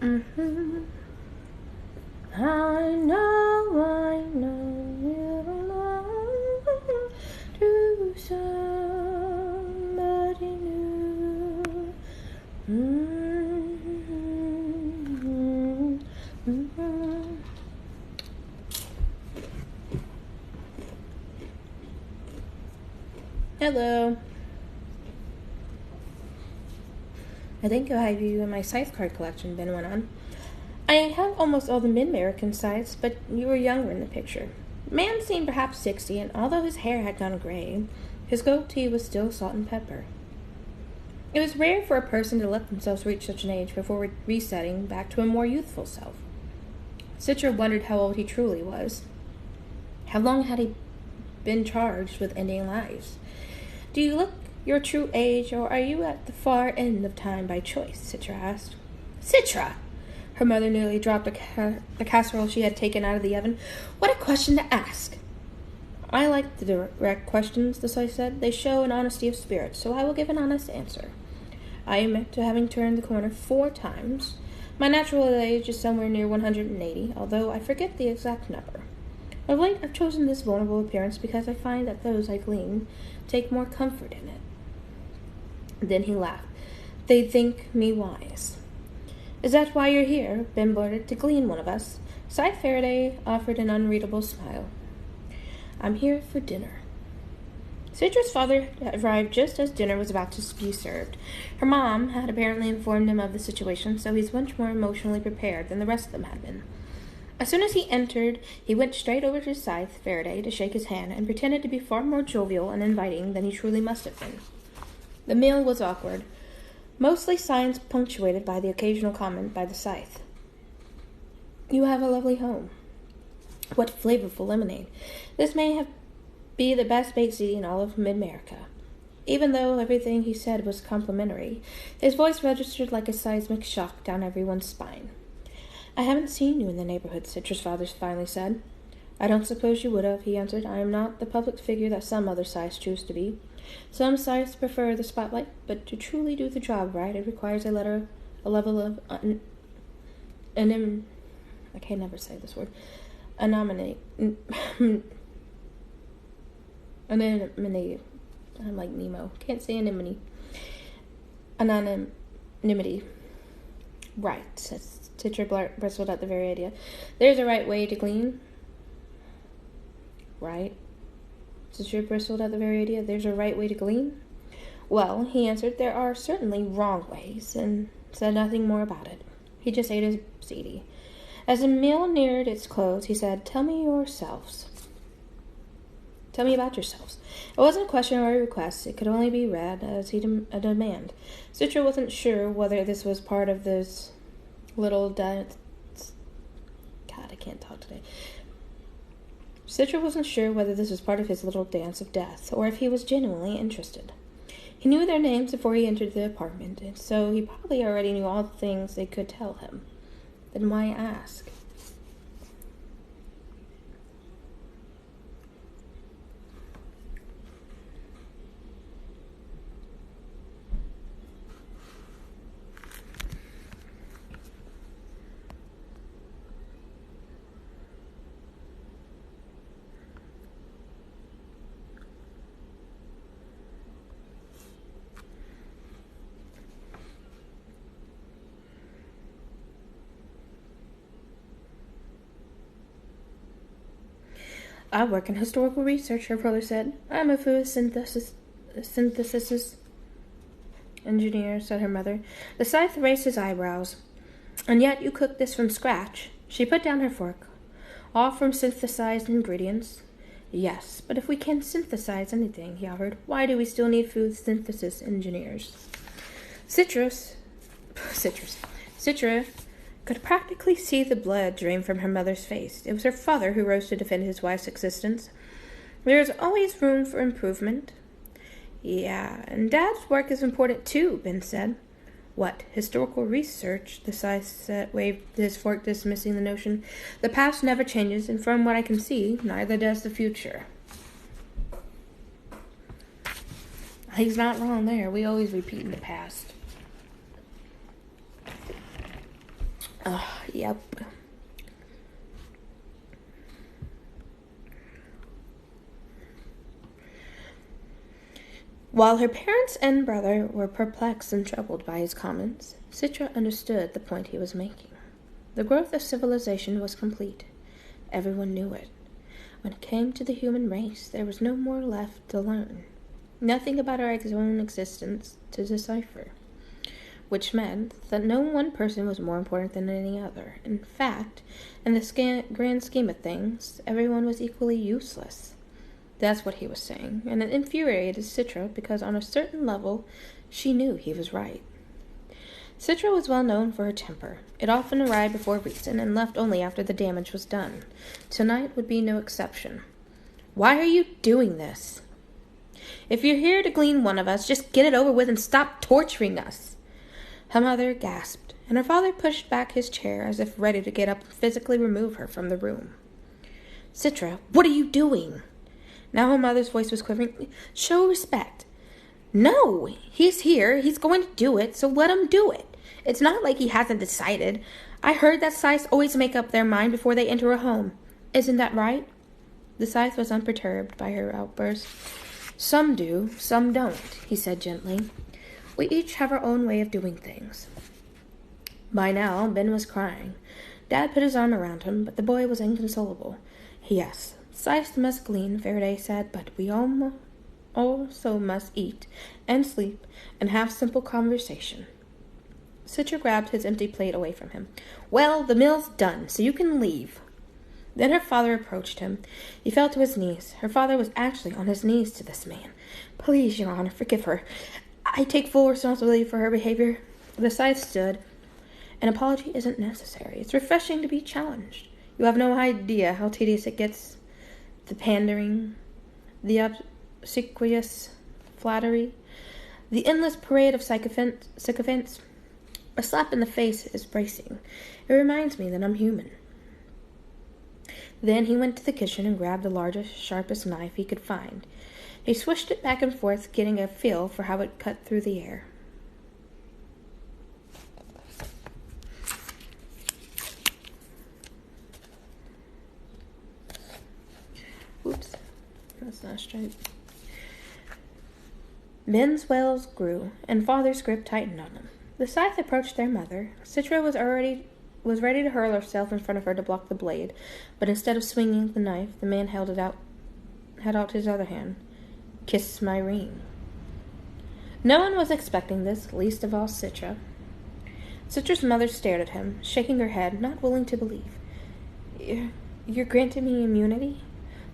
Mm-hmm. I know you belong to somebody new. Mm-hmm. Mm-hmm. Hello. I think I have you in my Scythe card collection, Ben went on. I have almost all the mid-American Scythes, but you were younger in the picture. The man seemed perhaps 60, and although his hair had gone gray, his goatee was still salt and pepper. It was rare for a person to let themselves reach such an age before resetting back to a more youthful self. Citra wondered how old he truly was. How long had he been charged with ending lives? Do you look your true age, or are you at the far end of time by choice? Citra asked. Citra! Her mother nearly dropped the casserole she had taken out of the oven. What a question to ask! I like the direct questions, the Scythe said. They show an honesty of spirit, so I will give an honest answer. I am to having turned the corner 4 times. My natural age is somewhere near 180, although I forget the exact number. Of late, I've chosen this vulnerable appearance because I find that those I glean take more comfort in it. Then he laughed. They think me wise. Is that why you're here? Ben blurted. To glean one of us. Scythe Faraday offered an unreadable smile. I'm here for dinner. Citra's father arrived just as dinner was about to be served. Her mom had apparently informed him of the situation, so he's much more emotionally prepared than the rest of them had been. As soon as he entered, he went straight over to Scythe Faraday to shake his hand and pretended to be far more jovial and inviting than he truly must have been. The meal was awkward, mostly signs punctuated by the occasional comment by the Scythe. You have a lovely home. What flavorful lemonade. This may be the best baked city in all of mid-America. Even though everything he said was complimentary, his voice registered like a seismic shock down everyone's spine. I haven't seen you in the neighborhood, Citra's father finally said. I don't suppose you would have, he answered. I am not the public figure that some other Scythes choose to be. Some Scythes prefer the spotlight, but to truly do the job right, it requires a level of I can never say this word. Anonymity. Anonymity. I'm like Nemo. Can't say anonymity. Anonymity. Right, Citra bristled at the very idea. There's a right way to glean. Right? Citra bristled at the very idea. There's a right way to glean? Well, he answered, there are certainly wrong ways, and said nothing more about it. He just ate his ziti. As the meal neared its close, he said, Tell me about yourselves. It wasn't a question or a request. It could only be read as a demand. Citra wasn't sure whether this was part of this little dance. God, I can't talk today. Citra wasn't sure whether this was part of his little dance of death, or if he was genuinely interested. He knew their names before he entered the apartment, and so he probably already knew all the things they could tell him. Then why ask? I work in historical research, her brother said. I'm a food synthesis engineer, said her mother. The Scythe raised his eyebrows. And yet you cook this from scratch. She put down her fork. All from synthesized ingredients. Yes, but if we can synthesize anything, he offered, why do we still need food synthesis engineers? Citra could practically see the blood drain from her mother's face. It was her father who rose to defend his wife's existence. There is always room for improvement. Yeah, and Dad's work is important too, Ben said. What, historical research? The Scythe waved his fork, dismissing the notion. The past never changes, and from what I can see, neither does the future. He's not wrong there. We always repeat in the past. Yep. While her parents and brother were perplexed and troubled by his comments, Citra understood the point he was making. The growth of civilization was complete. Everyone knew it. When it came to the human race, there was no more left to learn. Nothing about our own existence to decipher, which meant that no one person was more important than any other. In fact, in the grand scheme of things, everyone was equally useless. That's what he was saying, and it infuriated Citra because on a certain level, she knew he was right. Citra was well known for her temper. It often arrived before reason and left only after the damage was done. Tonight would be no exception. "Why are you doing this? If you're here to glean one of us, just get it over with and stop torturing us." Her mother gasped, and her father pushed back his chair as if ready to get up and physically remove her from the room. "Citra, what are you doing?" Now her mother's voice was quivering. "Show respect." "No, he's here. He's going to do it, so let him do it. It's not like he hasn't decided. I heard that Scythes always make up their mind before they enter a home. Isn't that right?" The Scythe was unperturbed by her outburst. "Some do, some don't," he said gently. "We each have our own way of doing things." By now, Ben was crying. Dad put his arm around him, but the boy was inconsolable. "Yes, Scythes must glean," Faraday said, "but we also must eat and sleep and have simple conversation." Citra grabbed his empty plate away from him. "Well, the mill's done, so you can leave." Then her father approached him. He fell to his knees. Her father was actually on his knees to this man. "Please, Your Honor, forgive her. I take full responsibility for her behavior." The Scythe stood. "An apology isn't necessary. It's refreshing to be challenged. You have no idea how tedious it gets. The pandering, the obsequious flattery, the endless parade of sycophants. A slap in the face is bracing. It reminds me that I'm human." Then he went to the kitchen and grabbed the largest, sharpest knife he could find. He swished it back and forth, getting a feel for how it cut through the air. Oops, that's not straight. Ben's wails grew, and Father's grip tightened on him. The Scythe approached their mother. Citra was ready to hurl herself in front of her to block the blade, but instead of swinging the knife, the man held out his other hand. "Kiss my ring." No one was expecting this, least of all Citra. Citra's mother stared at him, shaking her head, not willing to believe. You're granting me immunity?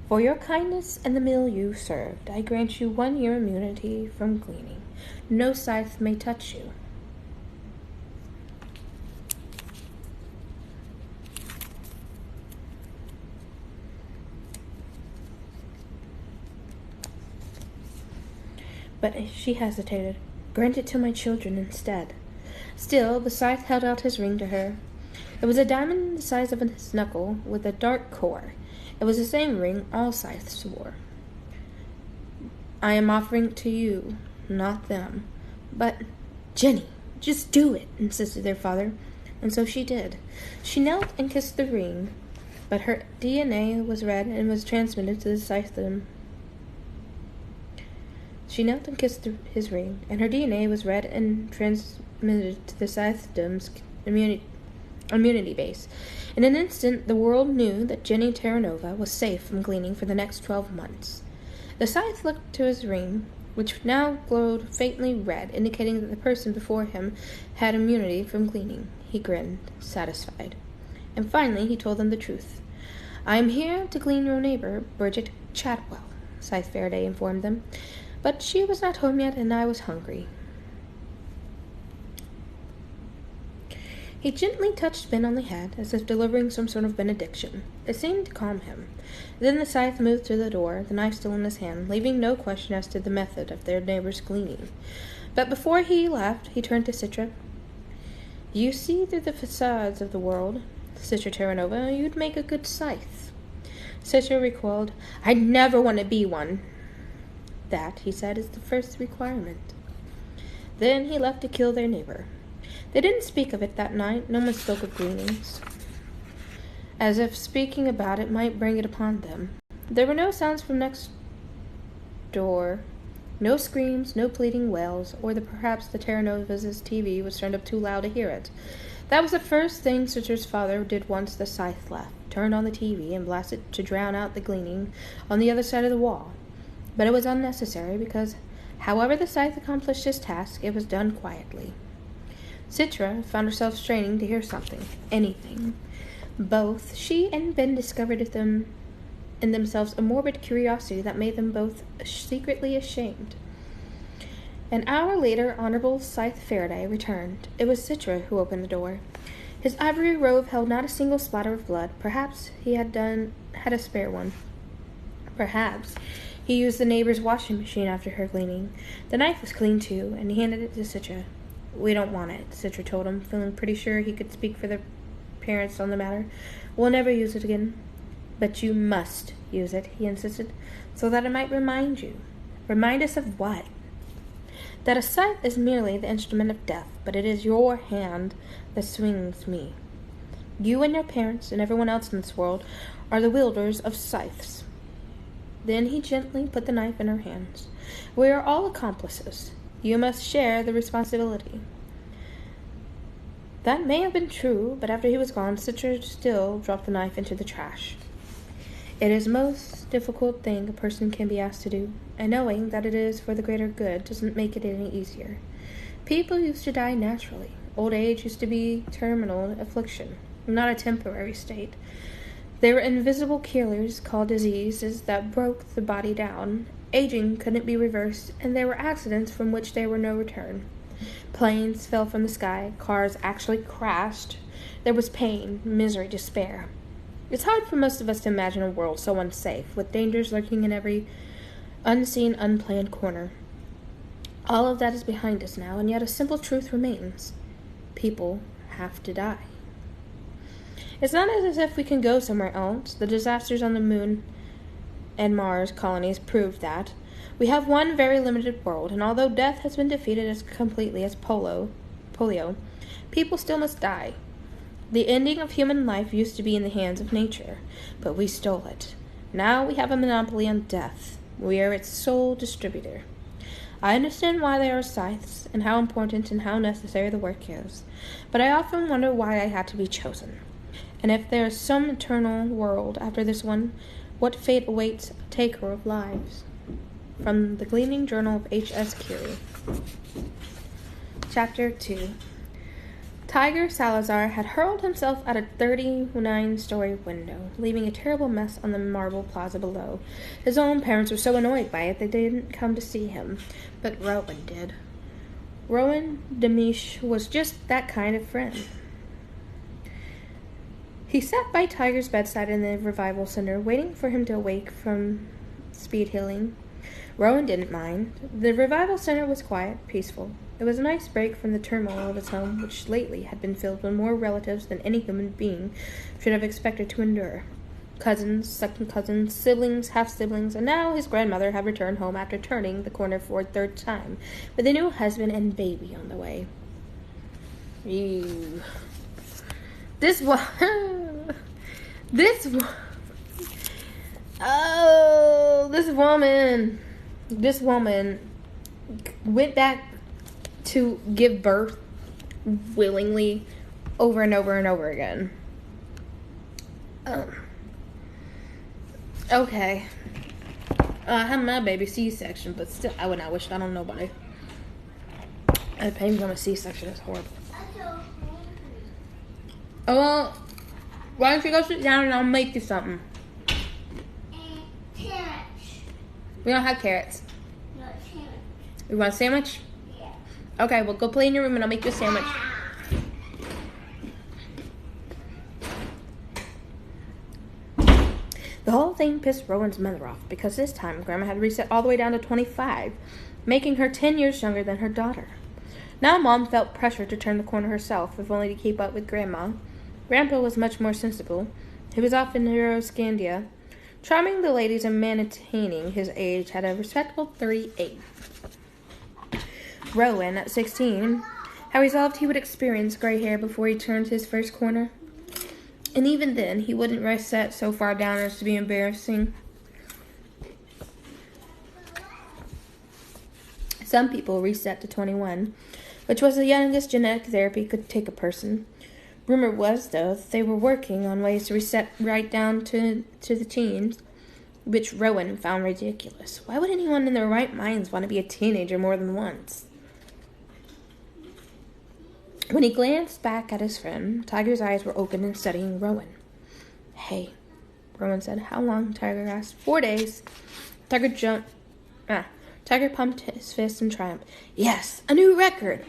For your kindness and the mill you served, I grant you 1 year immunity from gleaning. No scythe may touch you." But she hesitated. "Grant it to my children instead." Still, the Scythe held out his ring to her. It was a diamond the size of his knuckle, with a dark core. It was the same ring all Scythes wore. "I am offering it to you, not them." "But, Jenny, just do it," insisted their father. And so she did. She knelt and kissed the ring, but her DNA was read and was transmitted to the Scythedom. She knelt and kissed his ring, and her DNA was read and transmitted to the Scythedom's immunity base. In an instant, the world knew that Jenny Terranova was safe from gleaning for the next 12 months. The Scythe looked to his ring, which now glowed faintly red, indicating that the person before him had immunity from gleaning. He grinned, satisfied. And finally, he told them the truth. "I am here to glean your neighbor, Bridget Chadwell," Scythe Faraday informed them. "But she was not home yet, and I was hungry." He gently touched Ben on the head, as if delivering some sort of benediction. It seemed to calm him. Then the Scythe moved to the door, the knife still in his hand, leaving no question as to the method of their neighbor's gleaning. But before he left, he turned to Citra. "You see through the facades of the world. Citra Terranova, you'd make a good Scythe." Citra recoiled. "I'd never want to be one." "That," he said, "is the first requirement." Then he left to kill their neighbor. They didn't speak of it that night. No one spoke of gleanings, as if speaking about it might bring it upon them. There were no sounds from next door, no screams, no pleading wails, or perhaps the Terra Nova's TV was turned up too loud to hear it. That was the first thing Citra's father did once the Scythe left, turned on the TV and blasted to drown out the gleaning on the other side of the wall. But it was unnecessary, because however the Scythe accomplished his task, it was done quietly. Citra found herself straining to hear something, anything. Both she and Ben discovered in themselves a morbid curiosity that made them both secretly ashamed. An hour later, Honorable Scythe Faraday returned. It was Citra who opened the door. His ivory robe held not a single splatter of blood. Perhaps he had a spare one. Perhaps he used the neighbor's washing machine after her cleaning. The knife was clean too, and he handed it to Citra. "We don't want it," Citra told him, feeling pretty sure he could speak for their parents on the matter. "We'll never use it again." "But you must use it," he insisted, "so that it might remind you." "Remind us of what?" "That a scythe is merely the instrument of death, but it is your hand that swings me. You and your parents and everyone else in this world are the wielders of scythes." Then he gently put the knife in her hands. "We are all accomplices. You must share the responsibility." That may have been true, but after he was gone, Citra still dropped the knife into the trash. It is the most difficult thing a person can be asked to do, and knowing that it is for the greater good doesn't make it any easier. People used to die naturally. Old age used to be terminal affliction, not a temporary state. They were invisible killers called diseases that broke the body down. Aging couldn't be reversed, and there were accidents from which there were no return. Planes fell from the sky. Cars actually crashed. There was pain, misery, despair. It's hard for most of us to imagine a world so unsafe, with dangers lurking in every unseen, unplanned corner. All of that is behind us now, and yet a simple truth remains. People have to die. It's not as if we can go somewhere else. The disasters on the Moon and Mars colonies proved that. We have one very limited world, and although death has been defeated as completely as polio, people still must die. The ending of human life used to be in the hands of nature, but we stole it. Now we have a monopoly on death. We are its sole distributor. I understand why there are scythes, and how important and how necessary the work is, but I often wonder why I had to be chosen. And if there is some eternal world after this one, what fate awaits a taker of lives? From the Gleaming Journal of H.S. Curie. Chapter 2. Tiger Salazar had hurled himself out a 39-story window, leaving a terrible mess on the marble plaza below. His own parents were so annoyed by it they didn't come to see him, but Rowan did. Rowan Demish was just that kind of friend. He sat by Tiger's bedside in the revival center, waiting for him to awake from speed healing. Rowan didn't mind. The revival center was quiet, peaceful. It was a nice break from the turmoil of his home, which lately had been filled with more relatives than any human being should have expected to endure. Cousins, second cousins, siblings, half-siblings, and now his grandmother had returned home after turning the corner for a third time, with a new husband and baby on the way. Ew. This woman went back to give birth willingly over and over and over again. Okay. I had my baby C-section, but still, I would not wish that on nobody. The pain from a C-section is horrible. Oh, well, why don't you go sit down and I'll make you something? Carrots. We don't have carrots. No, carrots. You want a sandwich? Yeah. Okay, well, go play in your room and I'll make you a sandwich. The whole thing pissed Rowan's mother off, because this time Grandma had reset all the way down to 25, making her 10 years younger than her daughter. Now Mom felt pressure to turn the corner herself, if only to keep up with Grandma. Grandpa was much more sensible. He was off in Euroscandia, charming the ladies and maintaining his age at a respectable 38. Rowan, at 16, I resolved he would experience gray hair before he turned his first corner. And even then, he wouldn't reset so far down as to be embarrassing. Some people reset to 21, which was the youngest genetic therapy could take a person. Rumor was, though, that they were working on ways to reset right down to the teens, which Rowan found ridiculous. Why would anyone in their right minds want to be a teenager more than once? When he glanced back at his friend, Tiger's eyes were open and studying Rowan. "Hey," Rowan said. "How long?" Tiger asked. 4 days. Tiger pumped his fist in triumph. "Yes, a new record!"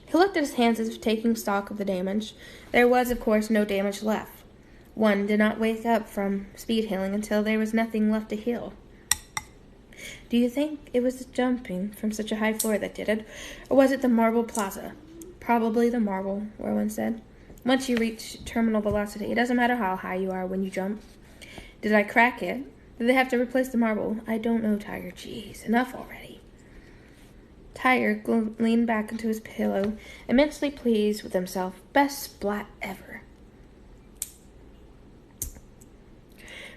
He looked at his hands as if taking stock of the damage. There was, of course, no damage left. One did not wake up from speed healing until there was nothing left to heal. "Do you think it was the jumping from such a high floor that did it, or was it the marble plaza?" "Probably the marble," Rowan said. "Once you reach terminal velocity, it doesn't matter how high you are when you jump." "Did I crack it? Did they have to replace the marble?" "I don't know, Tiger. Jeez, enough already." Tiger leaned back into his pillow, immensely pleased with himself. Best splat ever.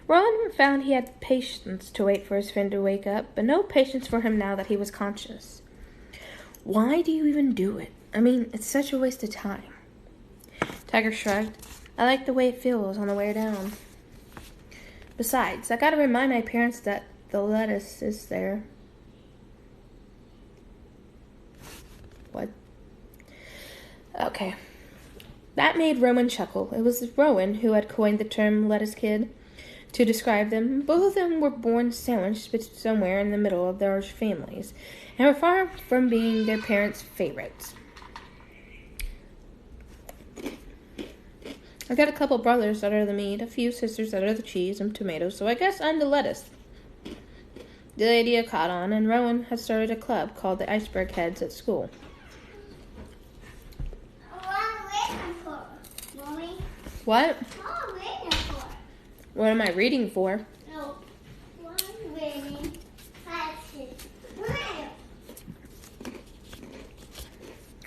Ron found he had patience to wait for his friend to wake up, but no patience for him now that he was conscious. "Why do you even do it? I mean, it's such a waste of time." Tiger shrugged. "I like the way it feels on the way down. Besides, I gotta remind my parents that the lettuce is there." What? Okay. That made Rowan chuckle. It was Rowan who had coined the term lettuce kid to describe them. Both of them were born sandwiched somewhere in the middle of their families, and were far from being their parents' favorites. "I've got a couple brothers that are the meat, a few sisters that are the cheese and tomatoes, so I guess I'm the lettuce." The idea caught on, and Rowan had started a club called the Iceberg Heads at school. What am I waiting for, Mommy? What? What am I waiting for? What am I reading for? No. What am I waiting for?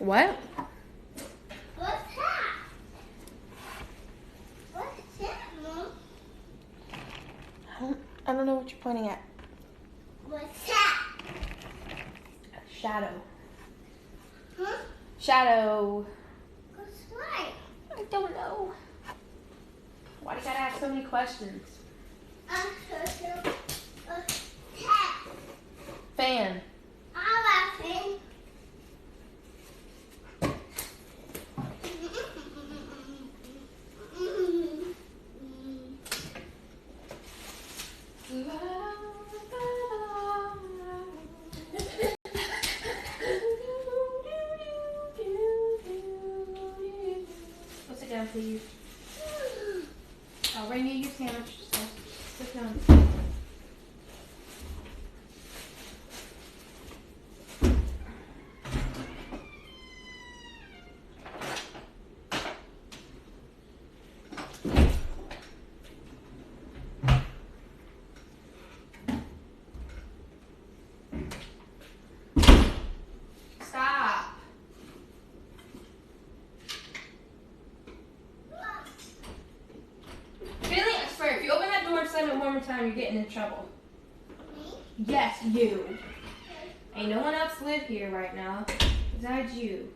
What? What's that? What's that, Mom? I don't know what you're pointing at. What's that? Shadow. Huh? Shadow. What's right? I don't know. Why do you gotta ask so many questions? Cat. Fan. I'm laughing. Go sit down, please. I'll bring you your sandwich. So sit down. Stop. Billy, I swear, if you open that door and slam it one more time, you're getting in trouble. Me? Yes, you. Ain't no one else live here right now besides you.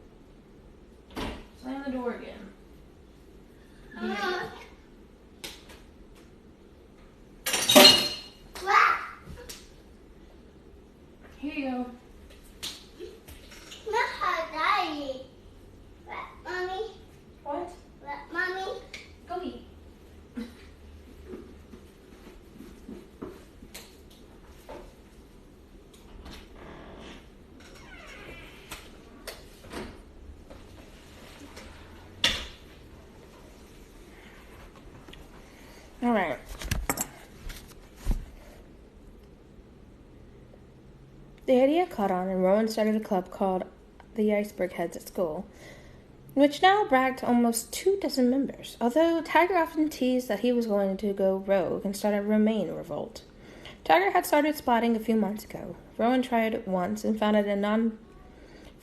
Slam the door again. Yeah. What? Here you go. Not how Daddy. What, Mommy? What? What, Mommy? Go eat. All right. The idea caught on, and Rowan started a club called the Iceberg Heads at school, which now bragged to almost 24 members, although Tiger often teased that he was going to go rogue and start a Remain revolt. Tiger had started spotting a few months ago. Rowan tried it once and found it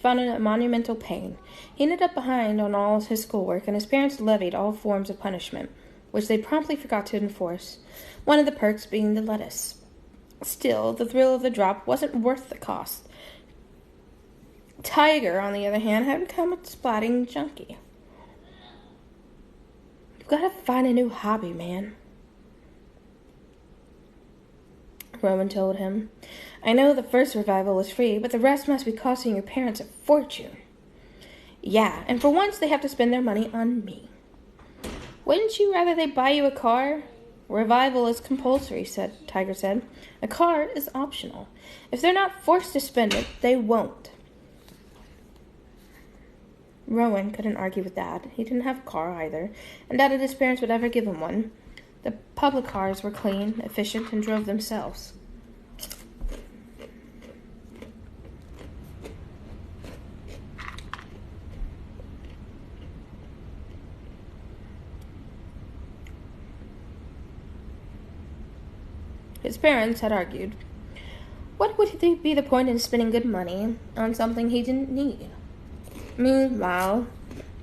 found it a monumental pain. He ended up behind on all his schoolwork, and his parents levied all forms of punishment, which they promptly forgot to enforce, one of the perks being the lettuce. Still, the thrill of the drop wasn't worth the cost. Tiger, on the other hand, had become a splatting junkie. "You've got to find a new hobby, man," Rowan told him. "I know the first revival was free, but the rest must be costing your parents a fortune." "Yeah, and for once they have to spend their money on me." "Wouldn't you rather they buy you a car?" "Revival is compulsory," Tiger said. "A car is optional. If they're not forced to spend it, they won't." Rowan couldn't argue with that. He didn't have a car either, and doubted his parents would ever give him one. The public cars were clean, efficient, and drove themselves. His parents had argued. What would be the point in spending good money on something he didn't need? Meanwhile,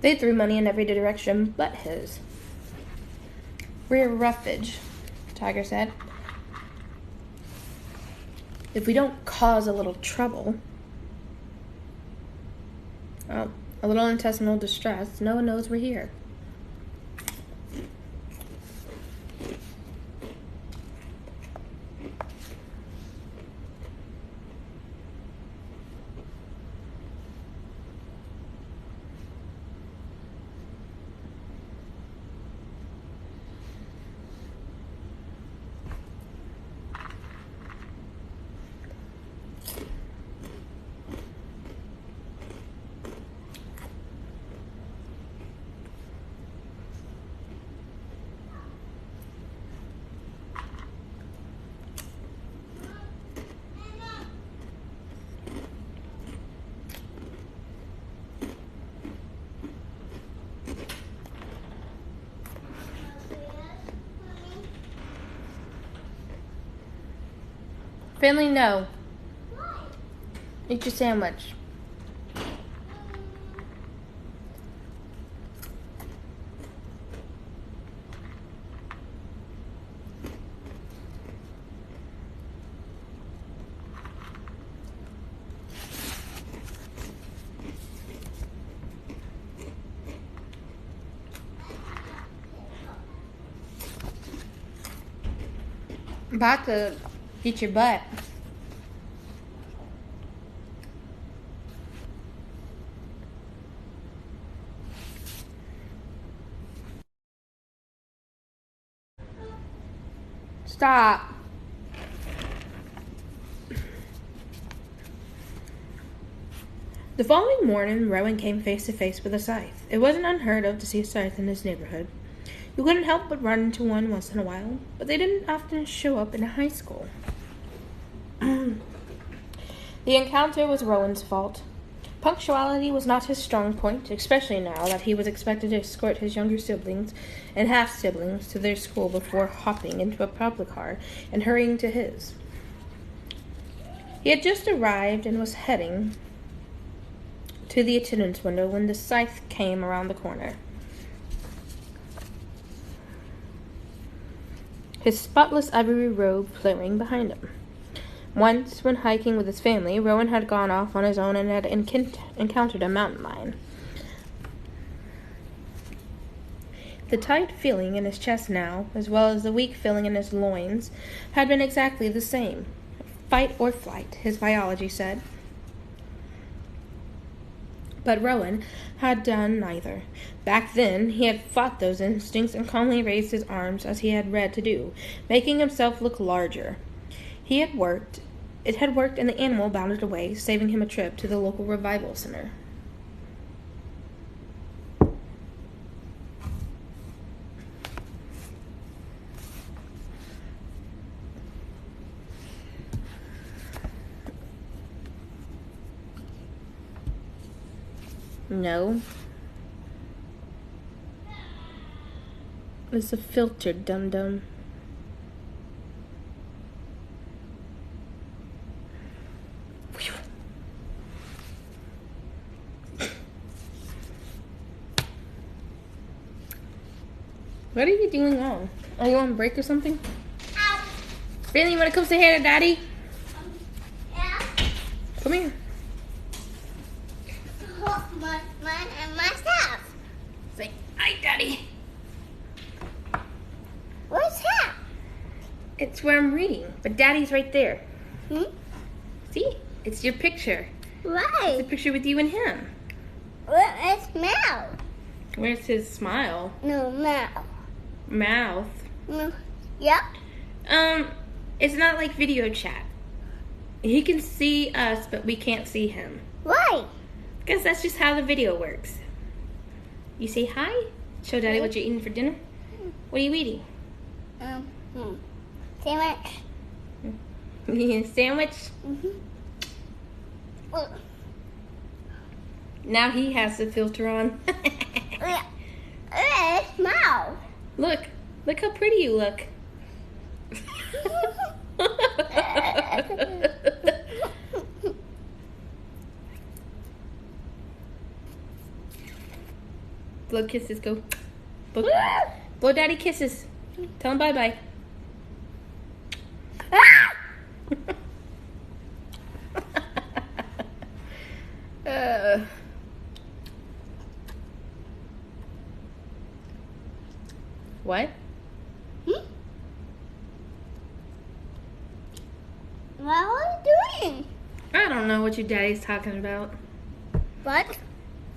they threw money in every direction but his. "We're roughage," Tiger said. "If we don't cause a little trouble." "Oh, a little intestinal distress. No one knows we're here." "Finley, no. Eat your sandwich." "About to eat your butt." "Stop." The following morning, Rowan came face to face with a Scythe. It wasn't unheard of to see a Scythe in his neighborhood. You couldn't help but run into one once in a while, but they didn't often show up in a high school. The encounter was Rowan's fault. Punctuality was not his strong point, especially now that he was expected to escort his younger siblings and half-siblings to their school before hopping into a public car and hurrying to his. He had just arrived and was heading to the attendance window when the Scythe came around the corner. His spotless ivory robe flaring behind him. Once, when hiking with his family, Rowan had gone off on his own and had encountered a mountain lion. The tight feeling in his chest now, as well as the weak feeling in his loins, had been exactly the same. Fight or flight, his biology said. But Rowan had done neither. Back then, he had fought those instincts and calmly raised his arms as he had read to do, making himself look larger. It had worked, and the animal bounded away, saving him a trip to the local revival center. No. It's a filter, dum-dum. What are you doing wrong? Are you on break or something? Ow. Really, you want to come say hey to Daddy? Yeah. Come here. Myself. Say hi, Daddy. What's that? It's where I'm reading, but Daddy's right there. Hmm? See? It's your picture. It's a Right. picture with you and him. Where is Mel? Where's his smile? No, Mel. Mouth. No. Yeah. It's not like video chat. He can see us, but we can't see him. Why? Because that's just how the video works. You say hi, show Daddy what you're eating for dinner. What are you eating? Sandwich. Sandwich? Mm-hmm. Now he has the filter on. It's Mel. Look how pretty you look. Blow kisses, go. Blow Daddy kisses. Tell him bye-bye. What? What are you doing? I don't know what your daddy's talking about. What?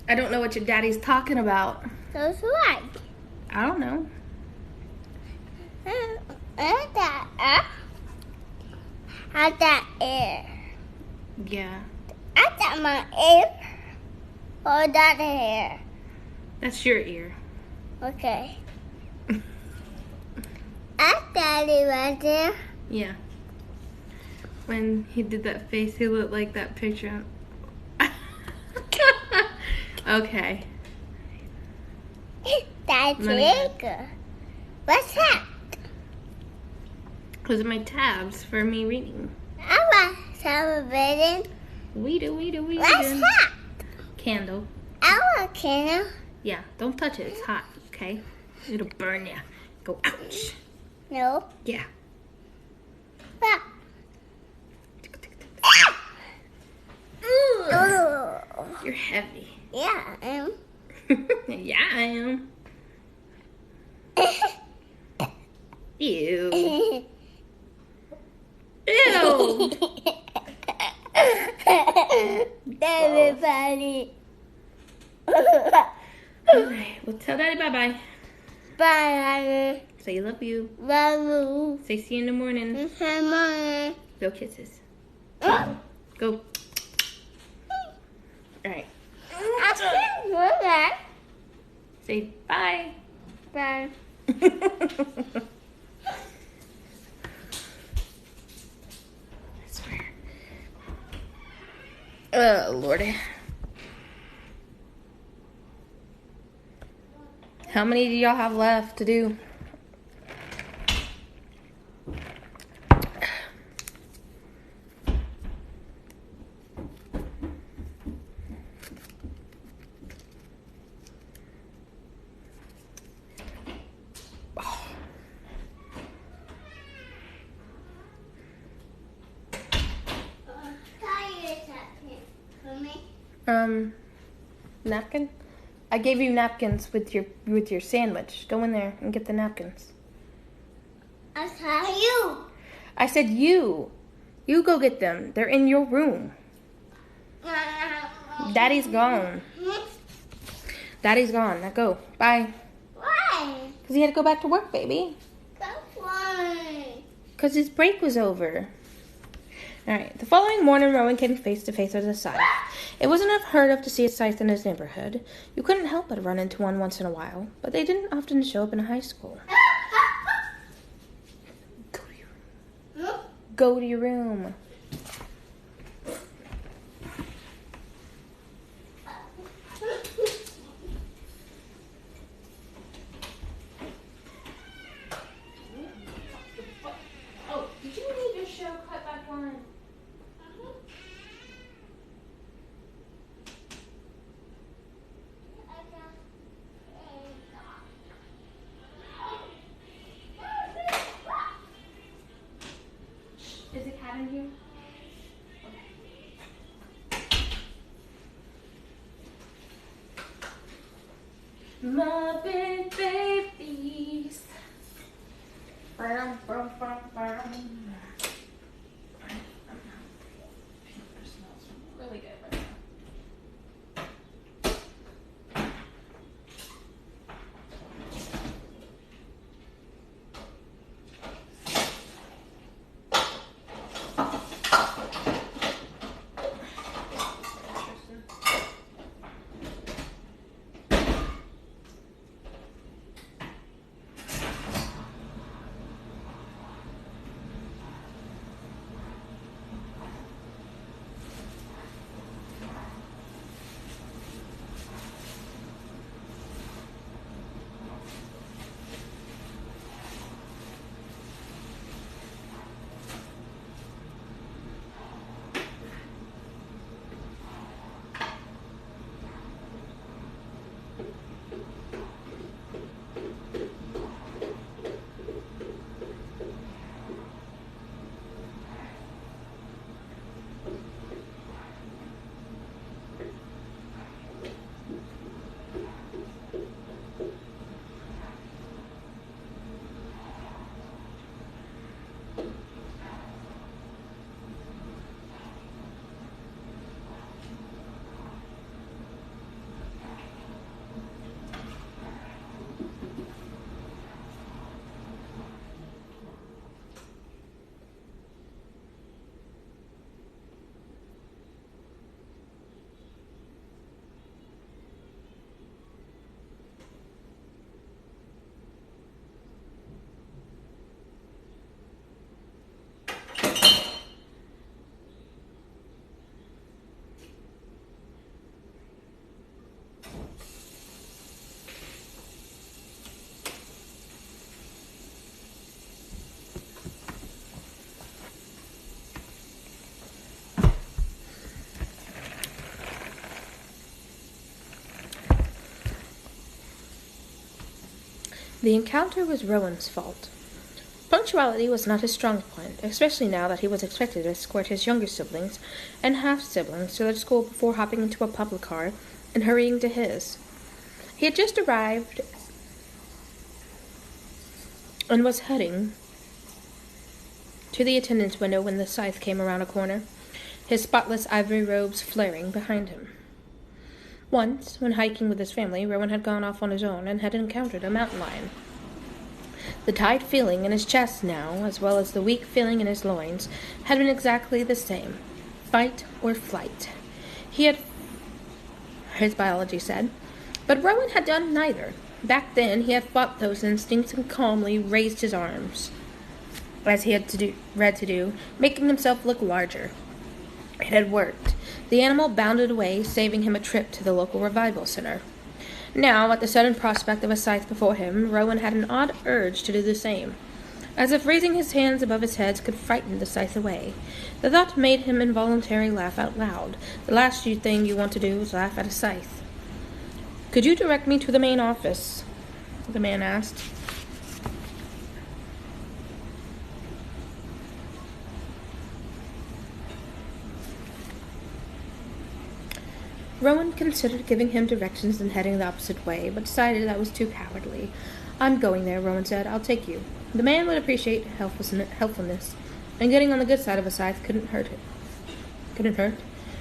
I don't know what your daddy's talking about. Those like. I don't know. How's that air? Yeah. I got my ear. Or that hair. That's your ear. Okay. I Daddy right there. Yeah. When he did that face, he looked like that picture. Okay. That's Money. really good. What's that? Those are my tabs for me reading. I want celebrating. We do. What's that? Candle. I want candle. Yeah, don't touch it. It's hot, okay? It'll burn you. Go, ouch. No. Yeah. What? Oh. You're heavy. Yeah, I am. Yeah, I am. Ew. Ew. Everybody. Alright, well tell Daddy bye-bye. Bye. Say you love you. Bye. Say see you in the morning. Bye. Go kisses. Go. Alright. I can't do that. Say bye. Bye. I swear. Oh, Lordy. How many do y'all have left to do? Napkin? I gave you napkins with your sandwich. Go in there and get the napkins. I saw you. I said you. You go get them. They're in your room. Daddy's gone. Daddy's gone. Now go. Bye. Why? Because he had to go back to work, baby. That's why. Because his break was over. Alright, the following morning, Rowan came face to face with a scythe. It wasn't unheard of to see a scythe in his neighborhood. You couldn't help but run into one once in a while, but they didn't often show up in high school. Go to your room. Oh, did you leave your show cut back on? My big babies. Brum, brum, brum, brum. It smells really good right now. The encounter was Rowan's fault. Punctuality was not his strong point, especially now that he was expected to escort his younger siblings and half-siblings to their school before hopping into a public car and hurrying to his. He had just arrived and was heading to the attendant's window when the Scythe came around a corner, his spotless ivory robes flaring behind him. Once, when hiking with his family, Rowan had gone off on his own and had encountered a mountain lion. The tight feeling in his chest now, as well as the weak feeling in his loins, had been exactly the same. Fight or flight. He had, his biology said, but Rowan had done neither. Back then, he had fought those instincts and calmly raised his arms, as he had read to do, making himself look larger. It had worked. The animal bounded away, saving him a trip to the local revival center. Now, at the sudden prospect of a scythe before him, Rowan had an odd urge to do the same, as if raising his hands above his head could frighten the scythe away. The thought made him involuntarily laugh out loud. The last thing you want to do is laugh at a scythe. "Could you direct me to the main office?" the man asked. Rowan considered giving him directions and heading the opposite way, but decided that was too cowardly. "I'm going there," Rowan said. "I'll take you." The man would appreciate helpfulness, and getting on the good side of a scythe couldn't hurt.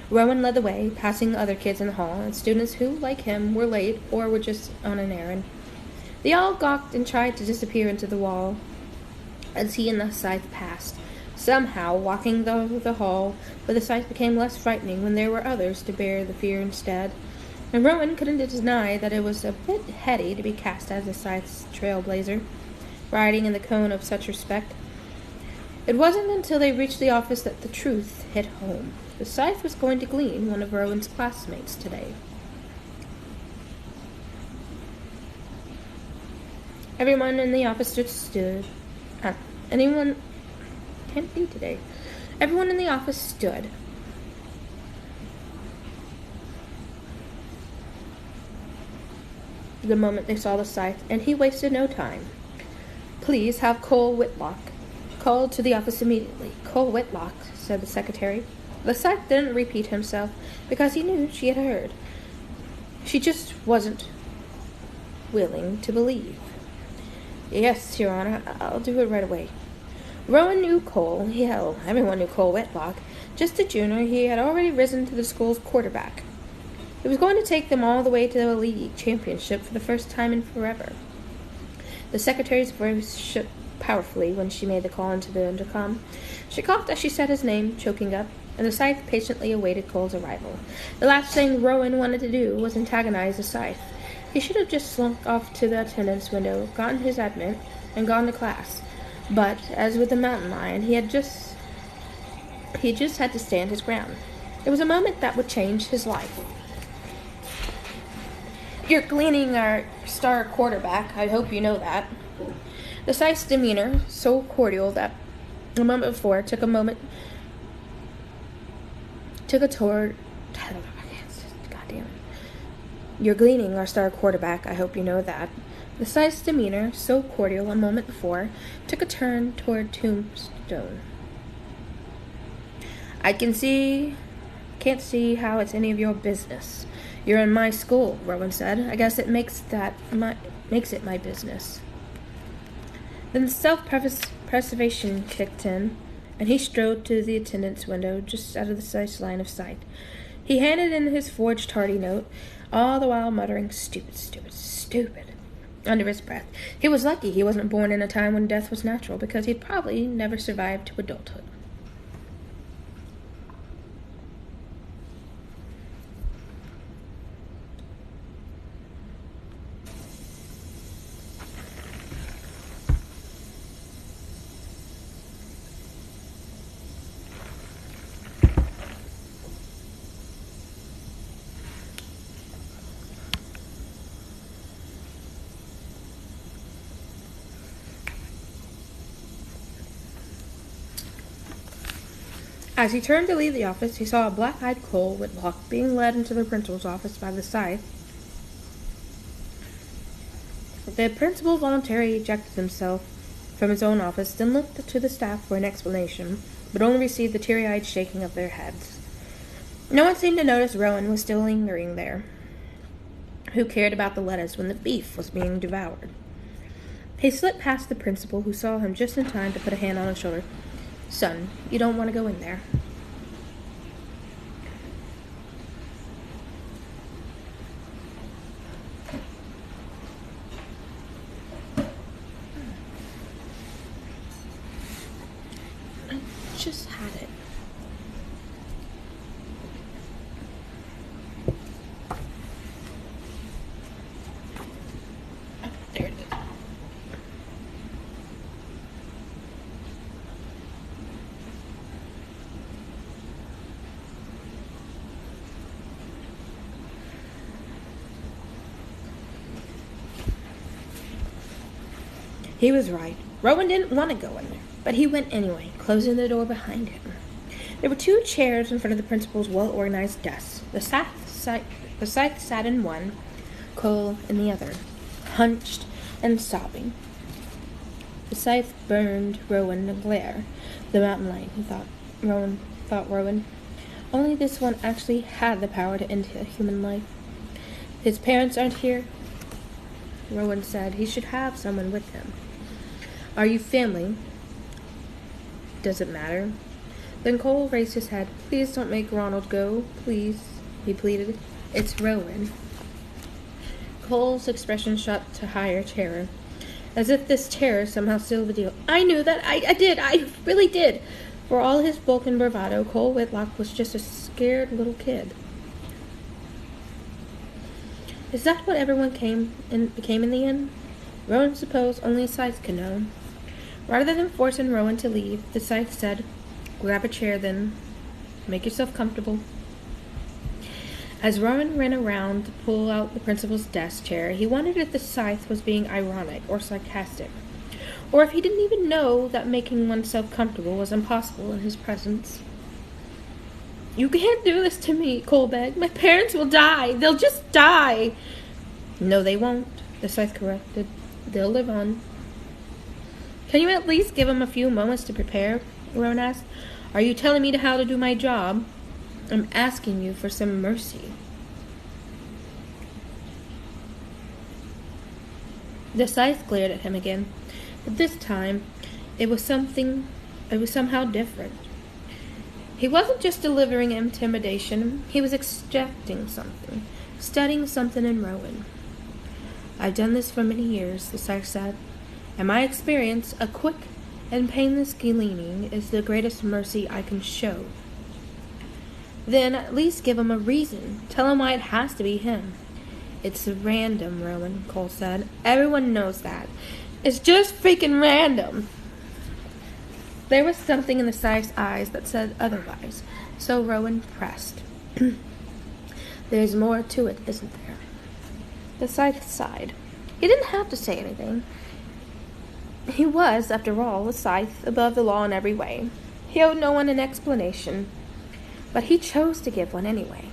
Rowan led the way, passing other kids in the hall, and students who, like him, were late or were just on an errand. They all gawked and tried to disappear into the wall as he and the scythe passed. Somehow, walking the hall, but the scythe became less frightening when there were others to bear the fear instead. And Rowan couldn't deny that it was a bit heady to be cast as a scythe's trailblazer, riding in the cone of such respect. It wasn't until they reached the office that the truth hit home. The scythe was going to glean one of Rowan's classmates today. Everyone in the office stood. Anyone can't be today. Everyone in the office stood. The moment they saw the scythe, and he wasted no time. "Please have Cole Whitlock called to the office immediately." "Cole Whitlock," said the secretary. The scythe didn't repeat himself, because he knew she had heard. She just wasn't willing to believe. Yes, Your Honor, I'll do it right away. Rowan knew Cole. Hell, everyone knew Cole Whitlock. Just a junior, he had already risen to the school's quarterback. He was going to take them all the way to the league championship for the first time in forever. The secretary's voice shook powerfully when she made the call into the intercom. She coughed as she said his name, choking up, and the Scythe patiently awaited Cole's arrival. The last thing Rowan wanted to do was antagonize the Scythe. He should have just slunk off to the attendance window, gotten his admit, and gone to class. But, as with the mountain lion, he just had to stand his ground. It was a moment that would change his life. You're gleaning our star quarterback. I hope you know that. The Scythe's demeanor, so cordial that a moment before took a tour. Goddamn it. You're gleaning our star quarterback. I hope you know that. The Scythe's demeanor, so cordial a moment before, took a turn toward Tombstone. I can't see how it's any of your business. You're in my school, Rowan said. I guess it makes it my business. Then self-preservation kicked in, and he strode to the attendance window just out of the Scythe's line of sight. He handed in his forged tardy note, all the while muttering, "Stupid, stupid, stupid," under his breath. He was lucky he wasn't born in a time when death was natural, because he'd probably never survived to adulthood. As he turned to leave the office, he saw a black-eyed Cole Whitlock being led into the principal's office by the Scythe. The principal voluntarily ejected himself from his own office, then looked to the staff for an explanation, but only received the teary-eyed shaking of their heads. No one seemed to notice Rowan was still lingering there. Who cared about the lettuce when the beef was being devoured? He slipped past the principal, who saw him just in time to put a hand on his shoulder. "Son, you don't want to go in there." I just had it. Oh, there it is. He was right. Rowan didn't want to go in there, but he went anyway, closing the door behind him. There were 2 chairs in front of the principal's well-organized desk. The Scythe sat in one, Cole in the other, hunched and sobbing. The Scythe burned Rowan a glare. The mountain lion, thought Rowan. Only this one actually had the power to end a human life. His parents aren't here, Rowan said. He should have someone with him. Are you family? Does it matter? Then Cole raised his head. Please don't make Ronald go. Please, he pleaded. It's Rowan. Cole's expression shot to higher terror, as if this terror somehow sealed the deal. I knew that. I did. I really did. For all his bulk and bravado, Cole Whitlock was just a scared little kid. Is that what everyone became in the end? Rowan supposed only a Scythe could know. Rather than forcing Rowan to leave, the Scythe said, "Grab a chair then. Make yourself comfortable." As Rowan ran around to pull out the principal's desk chair, he wondered if the Scythe was being ironic or sarcastic, or if he didn't even know that making oneself comfortable was impossible in his presence. "You can't do this to me," Cole begged. "My parents will die. They'll just die." "No, they won't," the Scythe corrected. "They'll live on." "Can you at least give them a few moments to prepare?" Rowan asked. "Are you telling me how to do my job? I'm asking you for some mercy." The scythe glared at him again, but this time it was somehow different. He wasn't just delivering intimidation, he was extracting something, studying something in Rowan. I've done this for many years, the scythe said. In my experience, a quick and painless gleaning is the greatest mercy I can show. Then at least give him a reason. Tell him why it has to be him. It's random, Rowan, Cole said. Everyone knows that. It's just freaking random. There was something in the scythe's eyes that said otherwise, so Rowan pressed. There's more to it, isn't there? The scythe sighed. He didn't have to say anything. He was, after all, a scythe, above the law in every way. He owed no one an explanation, but he chose to give one anyway.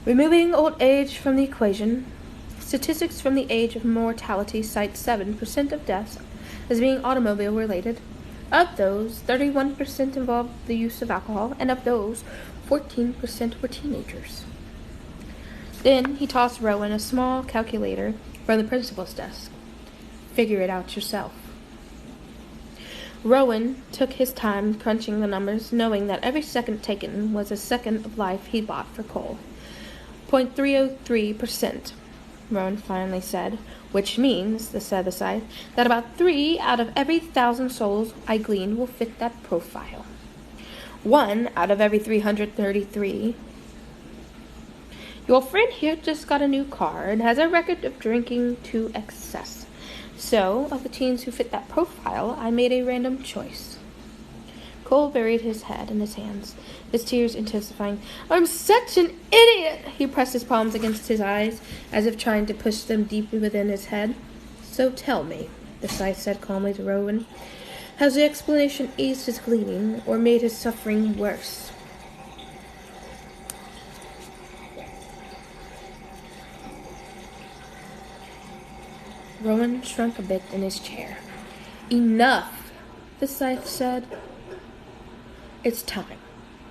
Removing old age from the equation, statistics from the age of mortality cite 7% of deaths as being automobile-related. Of those, 31% involved the use of alcohol, and of those, 14% were teenagers. Then he tossed Rowan a small calculator from the principal's desk. Figure it out yourself. Rowan took his time crunching the numbers, knowing that every second taken was a second of life he bought for Cole. 0.303%, Rowan finally said, which means, said the scythe, that about 3 out of every 1,000 souls I glean will fit that profile. 1 out of every 333. Your friend here just got a new car and has a record of drinking to excess. So, of the teens who fit that profile, I made a random choice. Cole buried his head in his hands, his tears intensifying. I'm such an idiot! He pressed his palms against his eyes, as if trying to push them deep within his head. So tell me, the scythe said calmly to Rowan, has the explanation eased his gleaning, or made his suffering worse? Rowan shrunk a bit in his chair. Enough, the scythe said. It's time.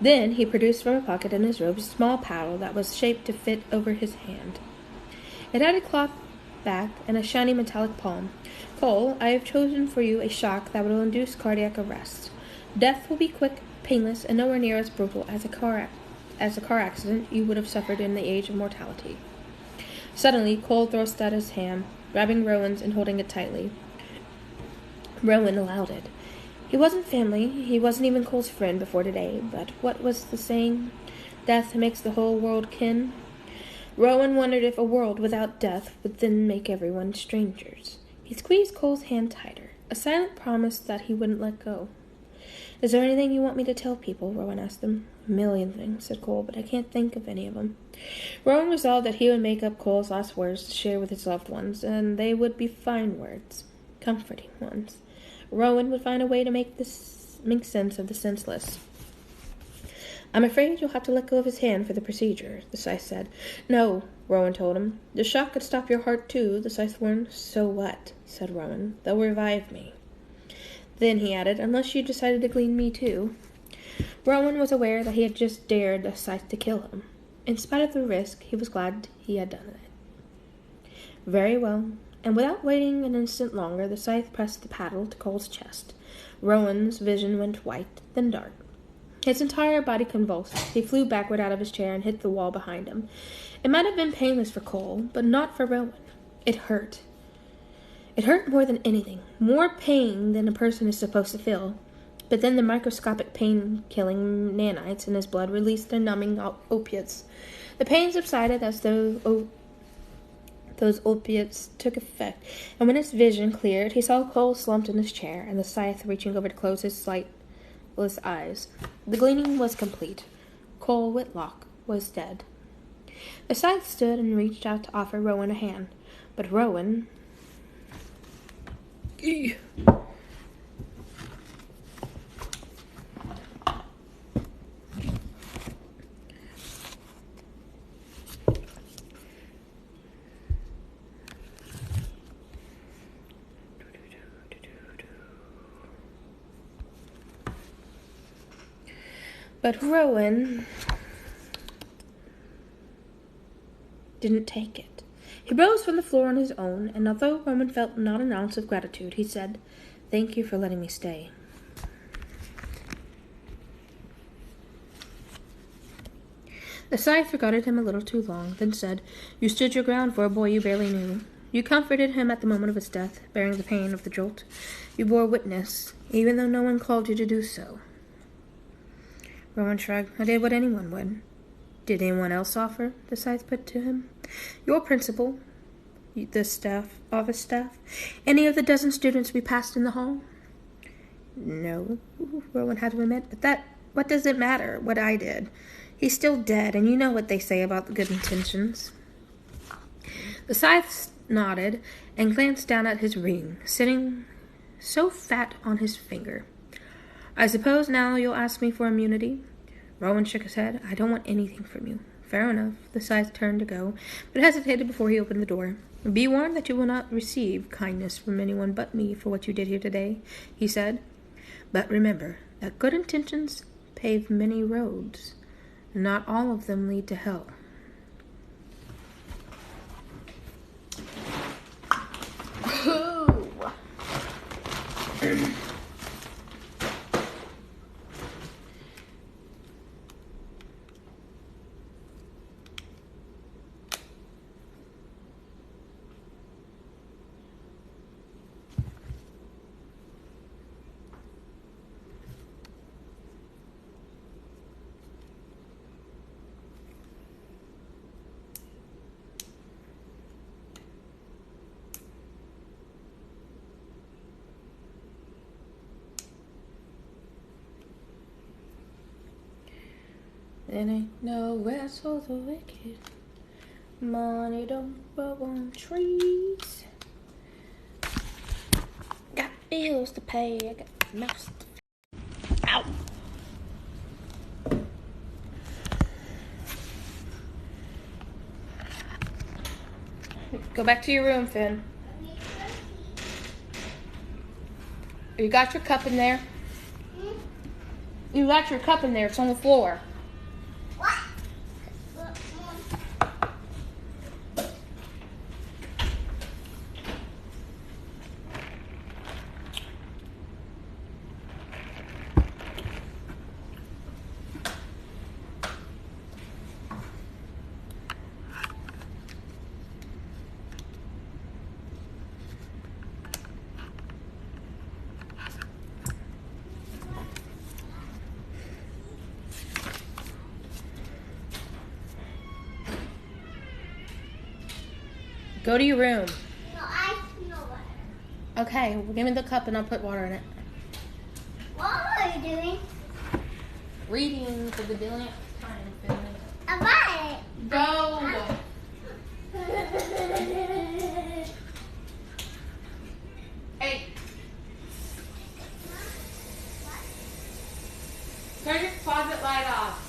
Then he produced from a pocket in his robe a small paddle that was shaped to fit over his hand. It had a cloth back and a shiny metallic palm. Cole, I have chosen for you a shock that will induce cardiac arrest. Death will be quick, painless, and nowhere near as brutal as a car accident you would have suffered in the age of mortality. Suddenly, Cole thrust out his hand, grabbing Rowan's and holding it tightly. Rowan allowed it. He wasn't family, he wasn't even Cole's friend before today, but what was the saying? Death makes the whole world kin? Rowan wondered if a world without death would then make everyone strangers. He squeezed Cole's hand tighter, a silent promise that he wouldn't let go. Is there anything you want me to tell people? Rowan asked him. A million things, said Cole, but I can't think of any of them. Rowan resolved that he would make up Cole's last words to share with his loved ones, and they would be fine words, comforting ones. Rowan would find a way to make sense of the senseless. I'm afraid you'll have to let go of his hand for the procedure, the scythe said. No, Rowan told him. The shock could stop your heart too, the scythe warned. So what? Said Rowan. They'll revive me. Then, he added, unless you decided to glean me too. Rowan was aware that he had just dared the scythe to kill him. In spite of the risk, he was glad he had done it. Very well. And without waiting an instant longer, the scythe pressed the paddle to Cole's chest. Rowan's vision went white, then dark. His entire body convulsed. He flew backward out of his chair and hit the wall behind him. It might have been painless for Cole, but not for Rowan. It hurt. It hurt more than anything, more pain than a person is supposed to feel. But then the microscopic pain-killing nanites in his blood released their numbing opiates. The pain subsided as those opiates took effect, and when his vision cleared, he saw Cole slumped in his chair, and the scythe reaching over to close his sightless eyes. The gleaning was complete. Cole Whitlock was dead. The scythe stood and reached out to offer Rowan a hand, but Rowan... But Rowan didn't take it. He rose from the floor on his own, and although Roman felt not an ounce of gratitude, he said, "Thank you for letting me stay." The Scythe regarded him a little too long, then said, "You stood your ground for a boy you barely knew. You comforted him at the moment of his death, bearing the pain of the jolt. You bore witness, even though no one called you to do so." Rowan shrugged. "I did what anyone would." "Did anyone else offer?" the Scythe put to him. "Your principal, the office staff, any of the dozen students we passed in the hall?" "No," Rowan had to admit. "But what does it matter, what I did? He's still dead, and you know what they say about the good intentions." The Scythe nodded and glanced down at his ring, sitting so fat on his finger. "I suppose now you'll ask me for immunity?" Rowan shook his head. "I don't want anything from you." "Fair enough." The Scythe turned to go, but hesitated before he opened the door. "Be warned that you will not receive kindness from anyone but me for what you did here today," he said. "But remember that good intentions pave many roads. Not all of them lead to hell." It ain't no rest for the wicked. Money don't grow on trees. Got bills to pay. I got mouths to feed. Ow! Go back to your room, Finn. You got your cup in there? You got your cup in there. It's on the floor. Go to your room. No, I know water. Okay, well, give me the cup and I'll put water in it. What are you doing? Reading for the billionth time, Finn. About it. Go! Hey! Turn your closet light off.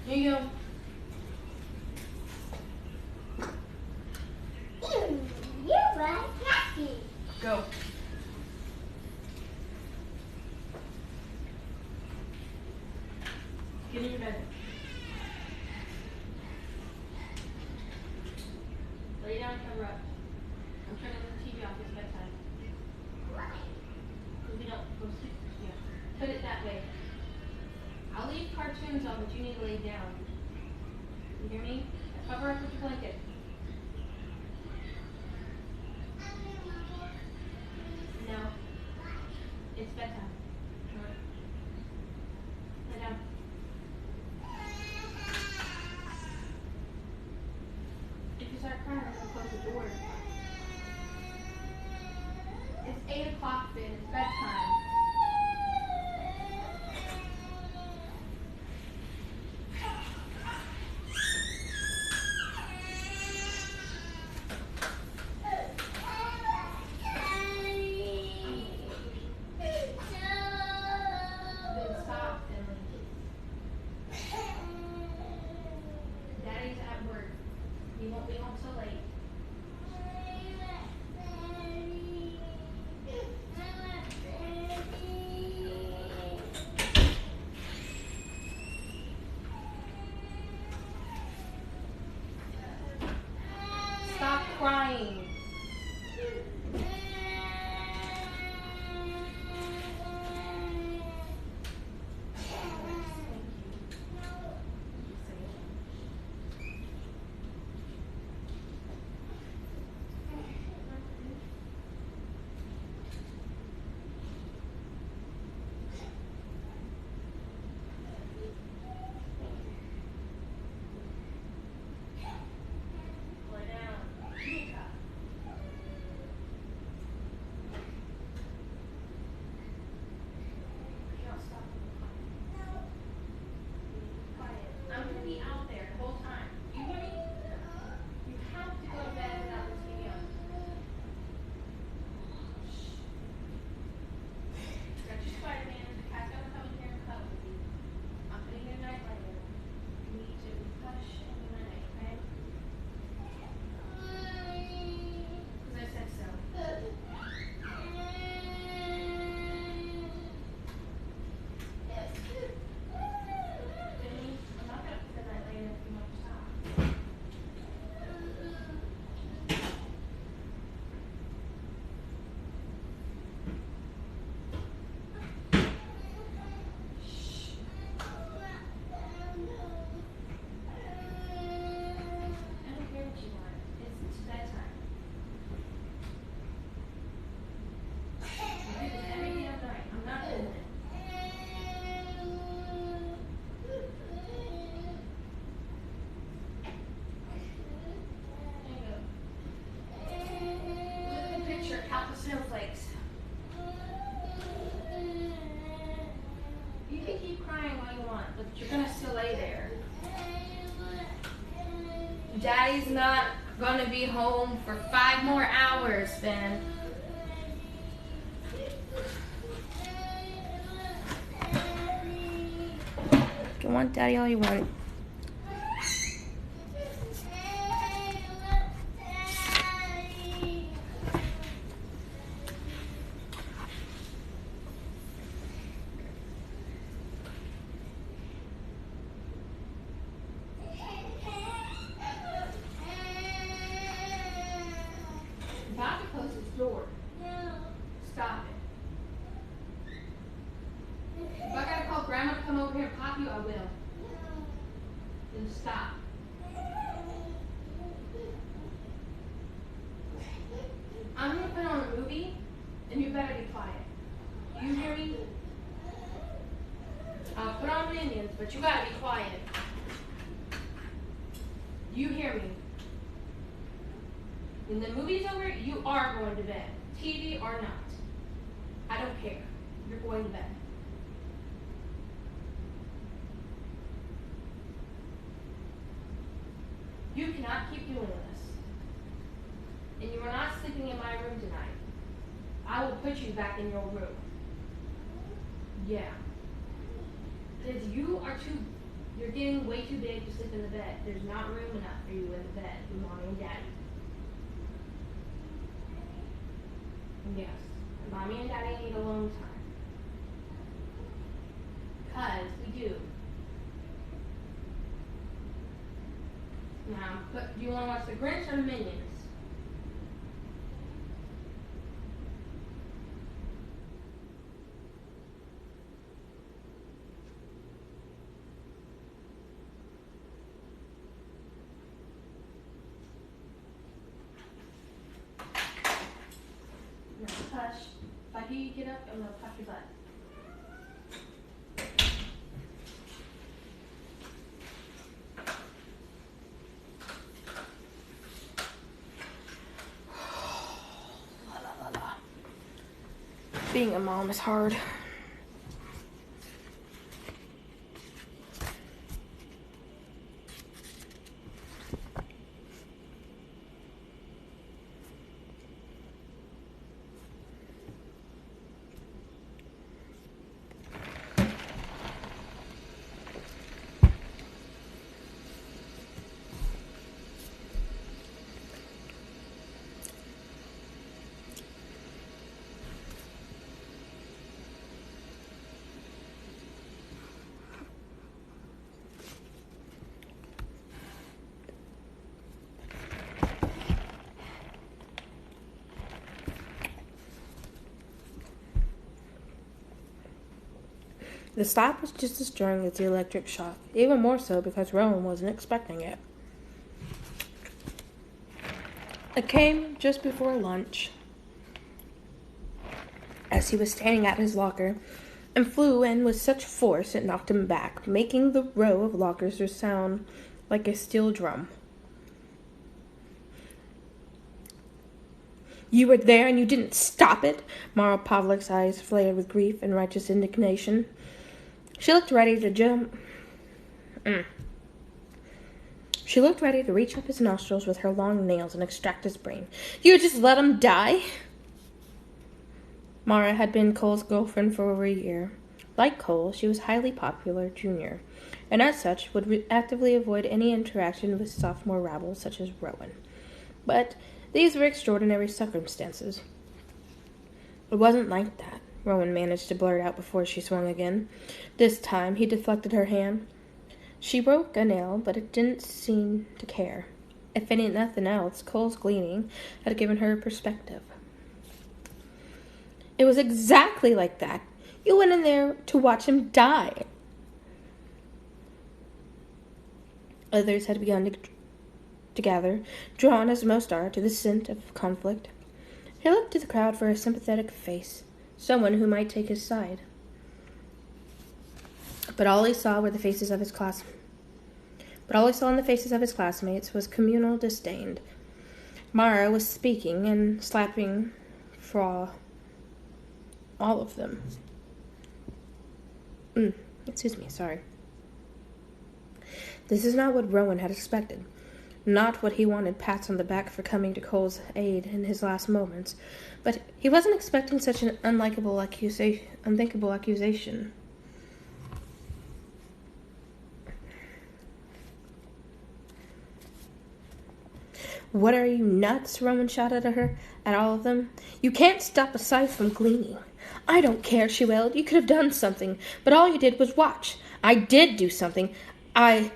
Here you go. You're right, Kathy. Go. Get in your bed. Lay down and cover up. I'm turning the TV off. It's bedtime. Because we don't go to sleep. Yeah. Put it that way. I'll leave cartoons on, but you need to lay down. You hear me? Cover up with your blanket. No. It's bedtime. Lay down. If you start crying, I'm going to close the door. It's 8 o'clock, Finn. It's bedtime. Daddy's at work. He won't be home till late. You're gonna still lay there. Daddy's not gonna be home for 5 more hours, Ben. You can want Daddy all you want. About to close this door. Stop it. If I gotta call Grandma to come over here and pop you, I will. Then stop. I'm gonna put on a movie, and you better be quiet. You hear me? I'll put on Minions, but you gotta be quiet. You hear me? When the movie's over, you are going to bed. TV or not. I don't care. You're going to bed. You cannot keep doing this. And you are not sleeping in my room tonight. I will put you back in your room. Yeah. Because you're getting way too big to sleep in the bed. There's not room enough for you in the bed with Mommy and Daddy. Yes, Mommy and Daddy need alone time. Because we do. Now, do you want to watch The Grinch or the Minions? Now, hush. If I hear you get up, I'm going to pop your butt. Being a mom is hard. The slap was just as jarring as the electric shock, even more so because Rowan wasn't expecting it. It came just before lunch, as he was standing at his locker, and flew in with such force it knocked him back, making the row of lockers resound like a steel drum. You were there and you didn't stop it? Mara Pavlik's eyes flared with grief and righteous indignation. She looked ready to jump. She looked ready to reach up his nostrils with her long nails and extract his brain. You just let him die? Mara had been Cole's girlfriend for over a year. Like Cole, she was highly popular junior, and as such would actively avoid any interaction with sophomore rabble such as Rowan. But these were extraordinary circumstances. It wasn't like that, Rowan managed to blurt out before she swung again. This time he deflected her hand. She broke a nail, but it didn't seem to care. If nothing else, Cole's gleaning had given her perspective. It was exactly like that. You went in there to watch him die. Others had begun to gather, drawn as most are to the scent of conflict. He looked to the crowd for a sympathetic face, someone who might take his side. But all he saw in the faces of his classmates was communal disdain. Mara was speaking and slapping for all of them. Excuse me, sorry. This is not what Rowan had expected. Not what he wanted pats on the back for coming to Cole's aid in his last moments. But he wasn't expecting such an unthinkable accusation. What are you, nuts? Rowan shouted at her, at all of them. You can't stop a Scythe from gleaning. I don't care, she wailed. You could have done something, but all you did was watch. I did do something. I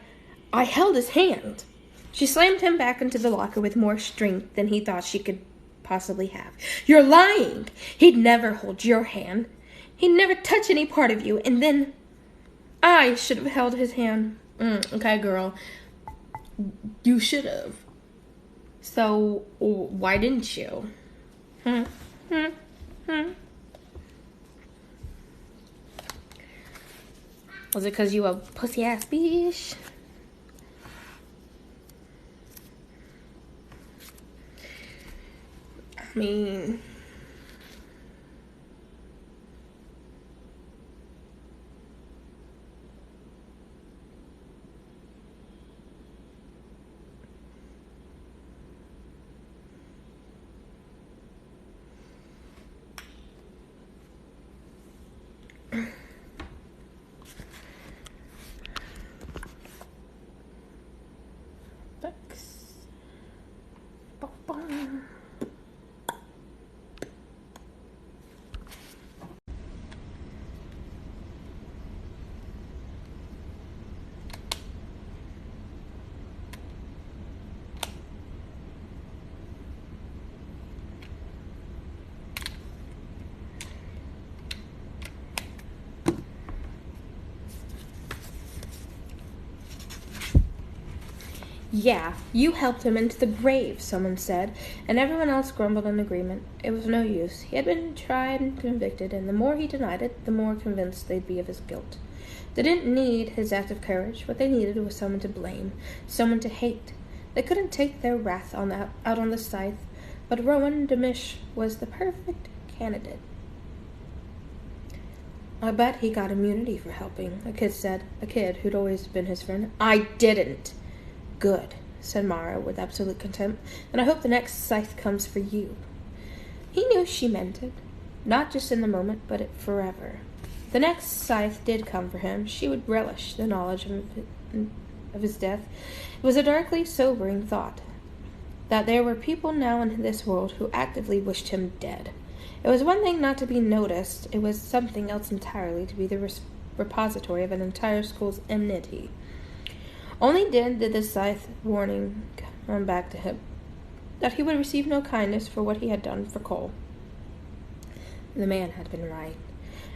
held his hand. She slammed him back into the locker with more strength than he thought she could possibly have. You're lying. He'd never hold your hand. He'd never touch any part of you, and then I should have held his hand. Okay, girl. You should have. So, why didn't you? Was it because you a pussy-ass bitch? I mean... Yeah, you helped him into the grave, someone said, and everyone else grumbled in agreement. It was no use. He had been tried and convicted, and the more he denied it, the more convinced they'd be of his guilt. They didn't need his act of courage. What they needed was someone to blame, someone to hate. They couldn't take their wrath out on the Scythe, but Rowan Demisch was the perfect candidate. I bet he got immunity for helping, a kid said, a kid who'd always been his friend. I didn't. Good, said Mara with absolute contempt, and I hope the next Scythe comes for you. He knew she meant it, not just in the moment, but forever. If the next Scythe did come for him, she would relish the knowledge of his death. It was a darkly sobering thought, that there were people now in this world who actively wished him dead. It was one thing not to be noticed, it was something else entirely to be the repository of an entire school's enmity. Only then did the Scythe warning come back to him, that he would receive no kindness for what he had done for Cole. The man had been right,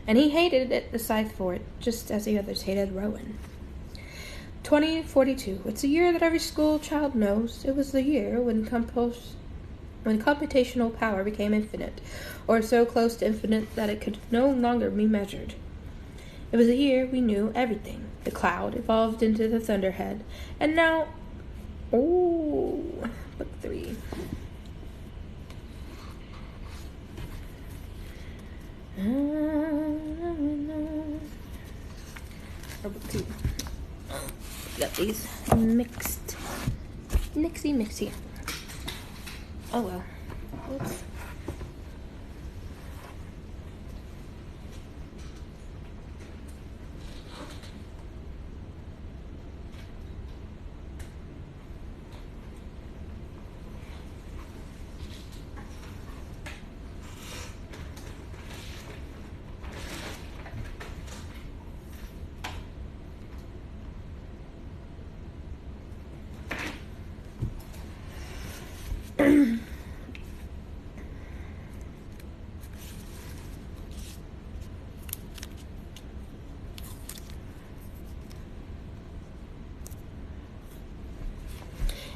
and he hated the Scythe for it, just as the others hated Rowan. 2042. It's a year that every school child knows. It was the year when computational power became infinite, or so close to infinite that it could no longer be measured. It was a year we knew everything. The cloud evolved into the thunderhead, and now... book 3. Or book 2. Got these mixed. Mixy. Oh well. Oops.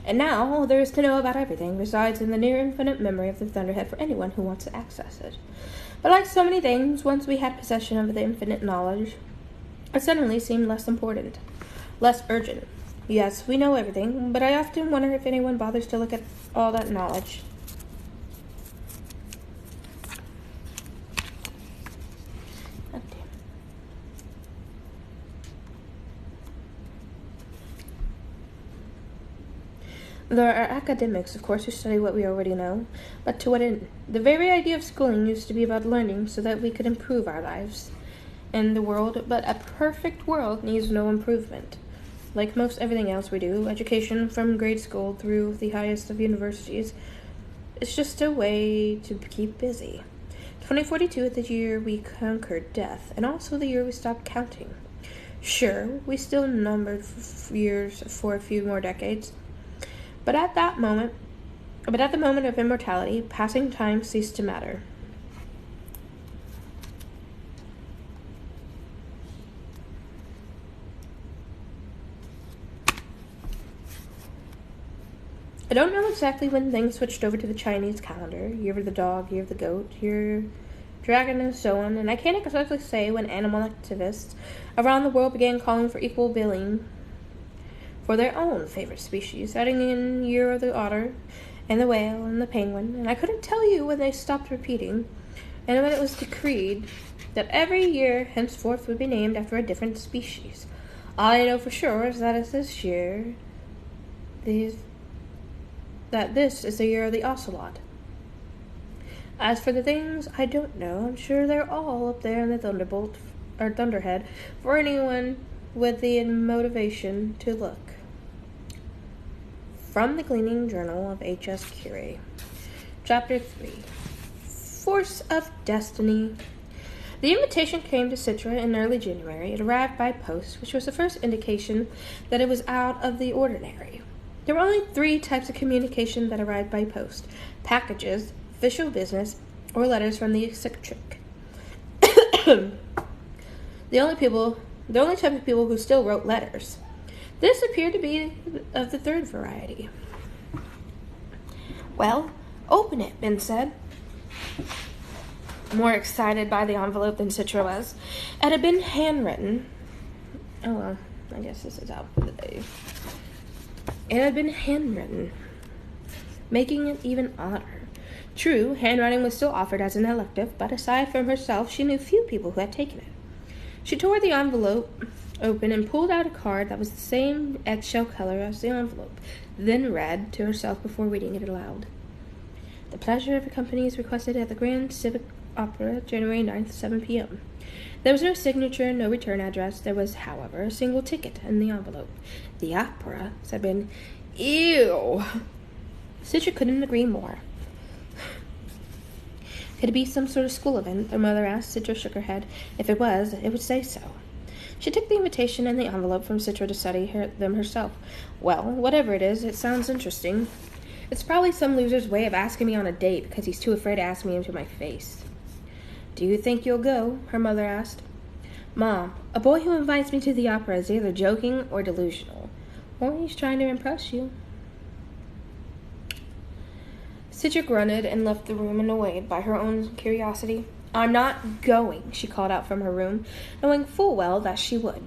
And now, all there is to know about everything resides in the near-infinite memory of the Thunderhead for anyone who wants to access it. But like so many things, once we had possession of the infinite knowledge, it suddenly seemed less important, less urgent. Yes, we know everything, but I often wonder if anyone bothers to look at all that knowledge. There are academics, of course, who study what we already know, but to what end? The very idea of schooling used to be about learning so that we could improve our lives and the world, but a perfect world needs no improvement. Like most everything else we do, education from grade school through the highest of universities, it's just a way to keep busy. 2042 is the year we conquered death, and also the year we stopped counting. Sure, we still numbered years for a few more decades, but at the moment of immortality, passing time ceased to matter. I don't know exactly when things switched over to the Chinese calendar, year of the dog, year of the goat, year dragon, and so on, and I can't exactly say when animal activists around the world began calling for equal billing for their own favorite species, adding in year of the otter, and the whale, and the penguin, and I couldn't tell you when they stopped repeating, and when it was decreed that every year henceforth would be named after a different species. All I know for sure is that it's this year, this is the year of the ocelot. As for the things I don't know, I'm sure they're all up there in the thunderhead for anyone with the motivation to look. From the Gleaning Journal of H.S. Curie. Chapter 3. Force of Destiny. The invitation came to Citra in early January. It arrived by post, which was the first indication that it was out of the ordinary. There were only 3 types of communication that arrived by post: packages, official business, or letters from the eccentric. The only type of people who still wrote letters. This appeared to be of the third variety. "Well, open it," Ben said, more excited by the envelope than Citra was. It had been handwritten. Oh well, I guess this is out for the day. It had been handwritten, making it even odder. True, handwriting was still offered as an elective, but aside from herself, she knew few people who had taken it. She tore the envelope open and pulled out a card that was the same eggshell color as the envelope, then read to herself before reading it aloud. "The pleasure of the company is requested at the Grand Civic Opera, January 9th, 7 p.m. There was no signature, no return address. There was, however, a single ticket in the envelope. "The opera," said Ben. "Ew!" Citra couldn't agree more. Could it be some sort of school event? Their mother asked. Citra shook her head. If it was, it would say so. She took the invitation and the envelope from Citra to study them herself. "Well, whatever it is, it sounds interesting. It's probably some loser's way of asking me on a date because he's too afraid to ask me into my face." "Do you think you'll go?" her mother asked. "Mom, a boy who invites me to the opera is either joking or delusional. Or he's trying to impress you." Citra grunted and left the room, annoyed by her own curiosity. "I'm not going," she called out from her room, knowing full well that she would.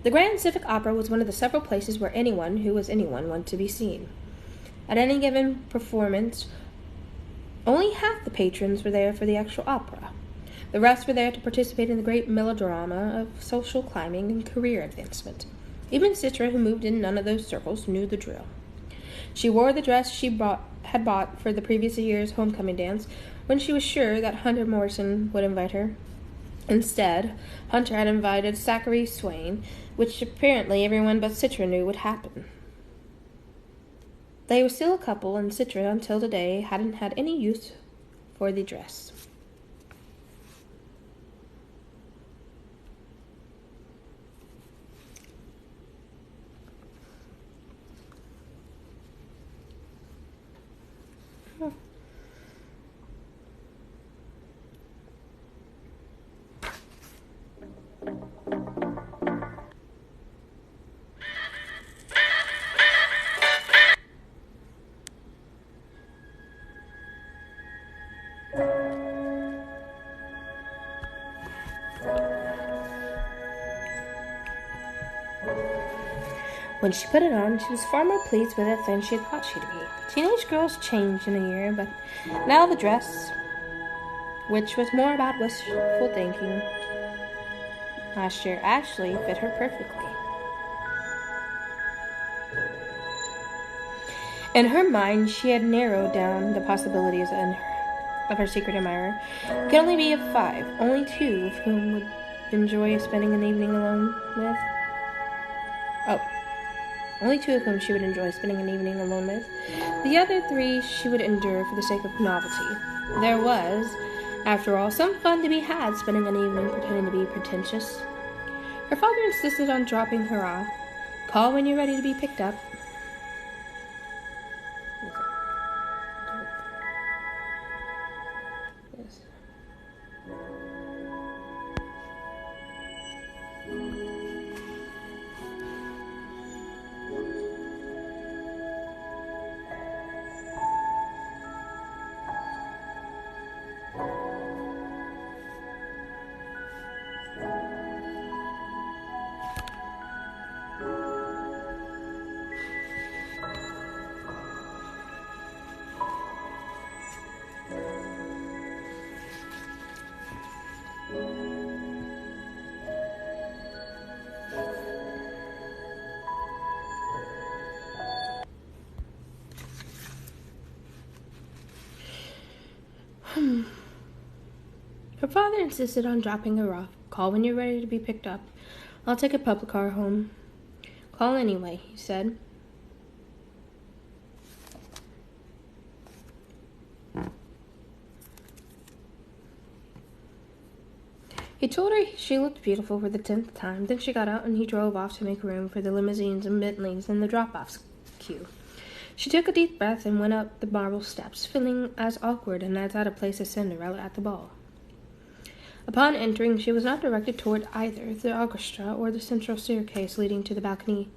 The Grand Civic Opera was one of the several places where anyone who was anyone wanted to be seen. At any given performance, only half the patrons were there for the actual opera. The rest were there to participate in the great melodrama of social climbing and career advancement. Even Citra, who moved in none of those circles, knew the drill. She wore the dress she had bought for the previous year's homecoming dance when she was sure that Hunter Morrison would invite her. Instead, Hunter had invited Zachary Swain, which apparently everyone but Citra knew would happen. They were still a couple, and Citra, until today, hadn't had any use for the dress. When she put it on, she was far more pleased with it than she had thought she'd be. Teenage girls change in a year, but now the dress, which was more about wishful thinking last year, actually fit her perfectly. In her mind, she had narrowed down the possibilities of her secret admirer. It could only be of 5, only 2 of whom would enjoy spending an evening alone with. Oh, only 2 of whom she would enjoy spending an evening alone with. The other 3 she would endure for the sake of novelty. There was, after all, some fun to be had spending an evening pretending to be pretentious. Her father insisted on dropping her off. Call when you're ready to be picked up. Yes. Her father insisted on dropping her off. Call when you're ready to be picked up. I'll take a public car home. Call anyway, he said. He told her she looked beautiful for the 10th time. Then she got out and he drove off to make room for the limousines and Bentleys in the drop-off queue. She took a deep breath and went up the marble steps, feeling as awkward and as out of place as Cinderella at the ball. Upon entering, she was not directed toward either the orchestra or the central staircase leading to the balcony.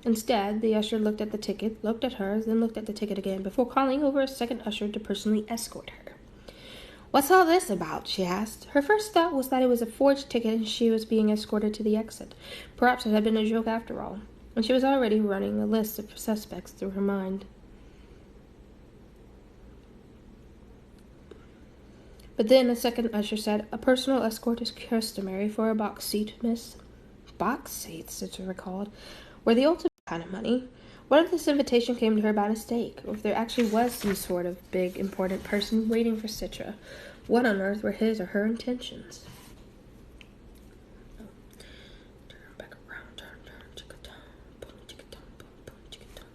Instead, the usher looked at the ticket, looked at her, then looked at the ticket again, before calling over a second usher to personally escort her. "What's all this about?" she asked. Her first thought was that it was a forged ticket and she was being escorted to the exit. Perhaps it had been a joke after all, and she was already running a list of suspects through her mind. But then a second usher said, "A personal escort is customary for a box seat, miss." Box seats, Citra recalled, were the ultimate kind of money. What if this invitation came to her by mistake, or if there actually was some sort of big, important person waiting for Citra? What on earth were his or her intentions? Turn back around, turn, chicka-dum, boom, chicka-dum, boom, boom, chicka-dum.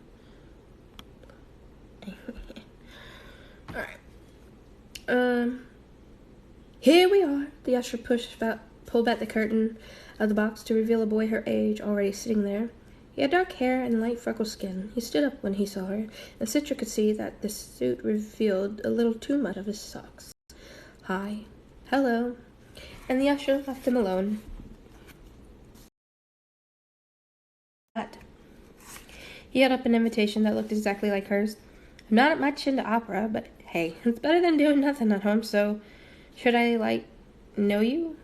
Alright. Here we are. The usher pulled back the curtain of the box to reveal a boy her age already sitting there. He had dark hair and light freckled skin. He stood up when he saw her, and Citra could see that the suit revealed a little too much of his socks. "Hi." "Hello." And the usher left them alone. But he held up an invitation that looked exactly like hers. "I'm not much into opera, but hey, it's better than doing nothing at home, so should I, know you?"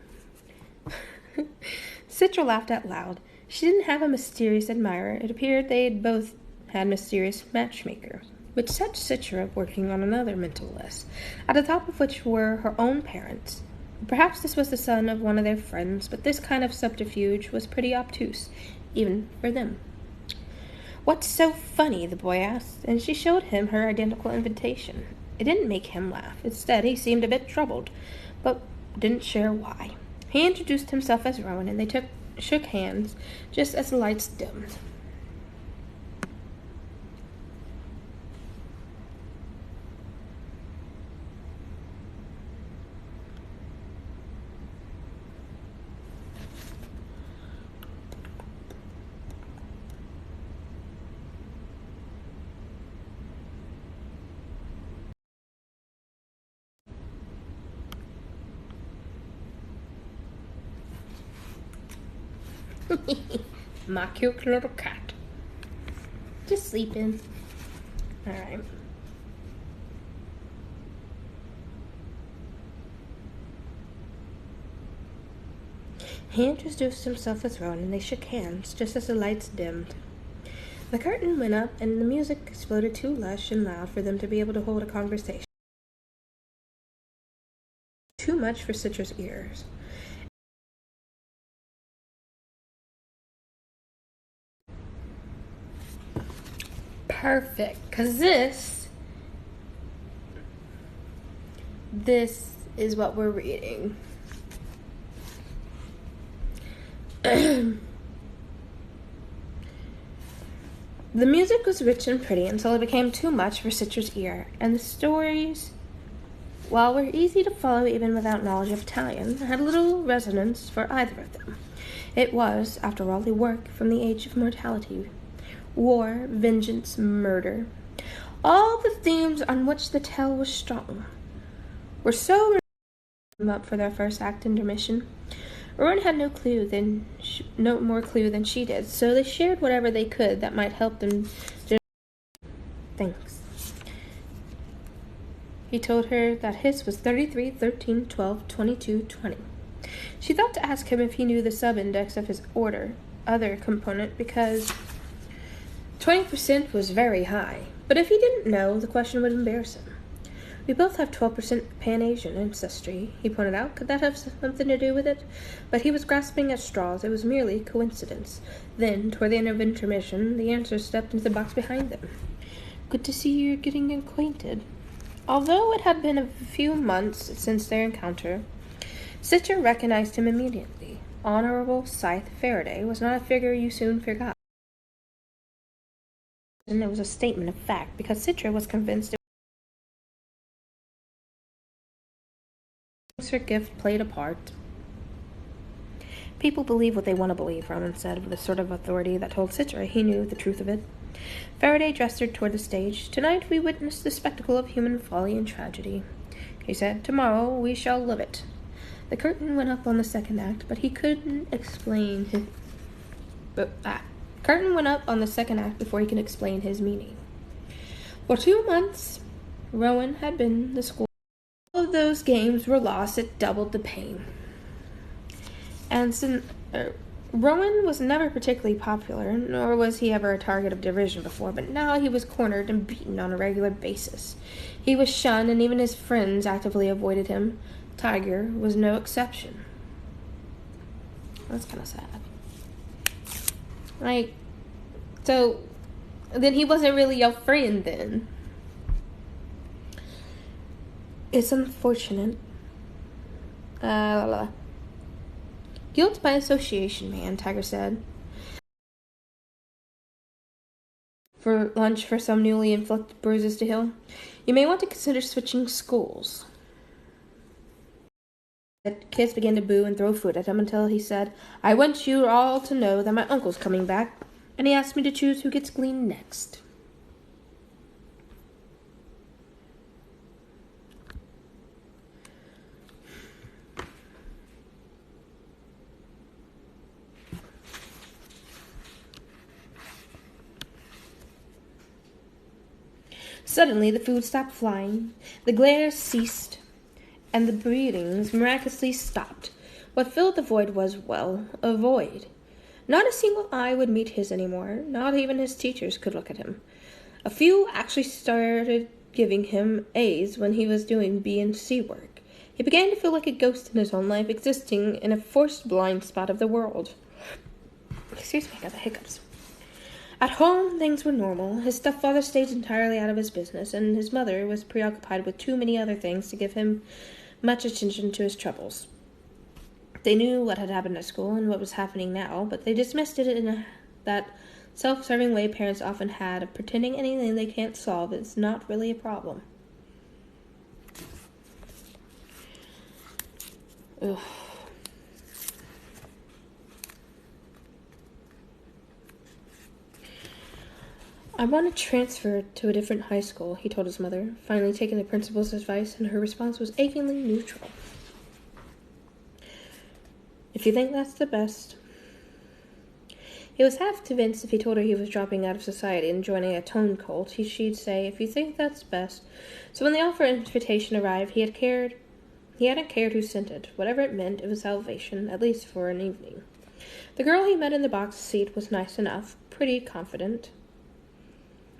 Citra laughed out loud. She didn't have a mysterious admirer. It appeared they had both had mysterious matchmakers, which set Citra working on another mental list, at the top of which were her own parents. Perhaps this was the son of one of their friends, but this kind of subterfuge was pretty obtuse, even for them. "What's so funny?" the boy asked, and she showed him her identical invitation. It didn't make him laugh. Instead, he seemed a bit troubled, but didn't share why. He introduced himself as Rowan, and they shook hands just as the lights dimmed. My cute little cat. Just sleeping. Alright. He introduced himself as Rowan, and they shook hands just as the lights dimmed. The curtain went up, and the music exploded too lush and loud for them to be able to hold a conversation. Too much for Citra's ears. Perfect, because this is what we're reading. The music was rich and pretty until it became too much for Citra's ear, and the stories, while were easy to follow even without knowledge of Italian, had little resonance for either of them. It was, after all, a work from the age of mortality. War, vengeance, murder. All the themes on which the tale was strung were so up for their first act intermission. Rowan had no more clue than she did, so they shared whatever they could that might help them. Thanks. He told her that his was 33, 13, 12, 22, 20. She thought to ask him if he knew the sub-index of his other component, because 20% was very high. But if he didn't know, the question would embarrass him. We both have 12% Pan-Asian ancestry, he pointed out. Could that have something to do with it? But he was grasping at straws. It was merely coincidence. Then, toward the end of intermission, the answer stepped into the box behind them. Good to see you're getting acquainted. Although it had been a few months since their encounter, Citra recognized him immediately. Honorable Scythe Faraday was not a figure you soon forgot. And it was a statement of fact, because Citra was convinced her gift played a part. People believe what they want to believe, Roman said, with a sort of authority that told Citra he knew the truth of it. Faraday gestured toward the stage. Tonight we witness the spectacle of human folly and tragedy, he said. Tomorrow we shall live it. The curtain went up on the second act, but he couldn't explain his... Curtain went up on the second act before he could explain his meaning. For 2 months, Rowan had been the school. All of those games were lost. It doubled the pain. And Rowan was never particularly popular, nor was he ever a target of derision before, but now he was cornered and beaten on a regular basis. He was shunned, and even his friends actively avoided him. Tiger was no exception. That's kind of sad. So then he wasn't really your friend then. It's unfortunate. Guilt by association, man, Tiger said. For lunch for some newly inflicted bruises to heal. You may want to consider switching schools. The kids began to boo and throw food at him until he said, I want you all to know that my uncle's coming back, and he asked me to choose who gets gleaned next. Suddenly the food stopped flying, the glare ceased, and the breathings miraculously stopped. What filled the void was, well, a void. Not a single eye would meet his anymore. Not even his teachers could look at him. A few actually started giving him A's when he was doing B and C work. He began to feel like a ghost in his own life, existing in a forced blind spot of the world. Excuse me, I got the hiccups. At home, things were normal. His stepfather stayed entirely out of his business, and his mother was preoccupied with too many other things to give him much attention to his troubles. They knew what had happened at school and what was happening now, but they dismissed it in that self-serving way parents often had of pretending anything they can't solve is not really a problem. Ugh. I want to transfer to a different high school, he told his mother, finally taking the principal's advice, and her response was achingly neutral. If you think that's the best. He was half convinced if he told her he was dropping out of society and joining a tone cult, she'd say, if you think that's best. So when the offer invitation arrived, he hadn't cared who sent it. Whatever it meant, it was salvation, at least for an evening. The girl he met in the box seat was nice enough, pretty confident.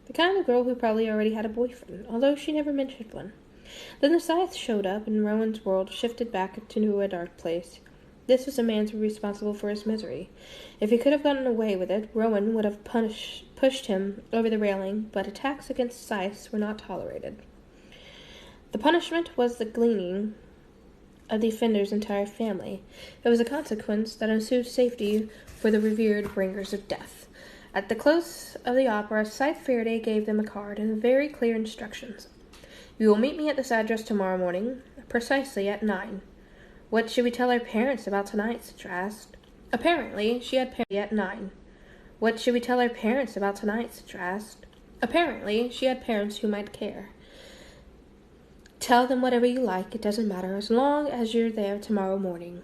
The kind of girl who probably already had a boyfriend, although she never mentioned one. Then the Scythe showed up, and Rowan's world shifted back into a dark place. This was the man to be responsible for his misery. If he could have gotten away with it, Rowan would have pushed him over the railing, but attacks against Scythes were not tolerated. The punishment was the gleaning of the offender's entire family. It was a consequence that ensued safety for the revered bringers of death. At the close of the opera, Scythe Faraday gave them a card and very clear instructions. You will meet me at this address tomorrow morning, precisely at 9. What should we tell our parents about tonight? Citra asked. Apparently, she had parents at 9. What should we tell our parents about tonight? Citra asked. Apparently, she had parents who might care. Tell them whatever you like, it doesn't matter, as long as you're there tomorrow morning.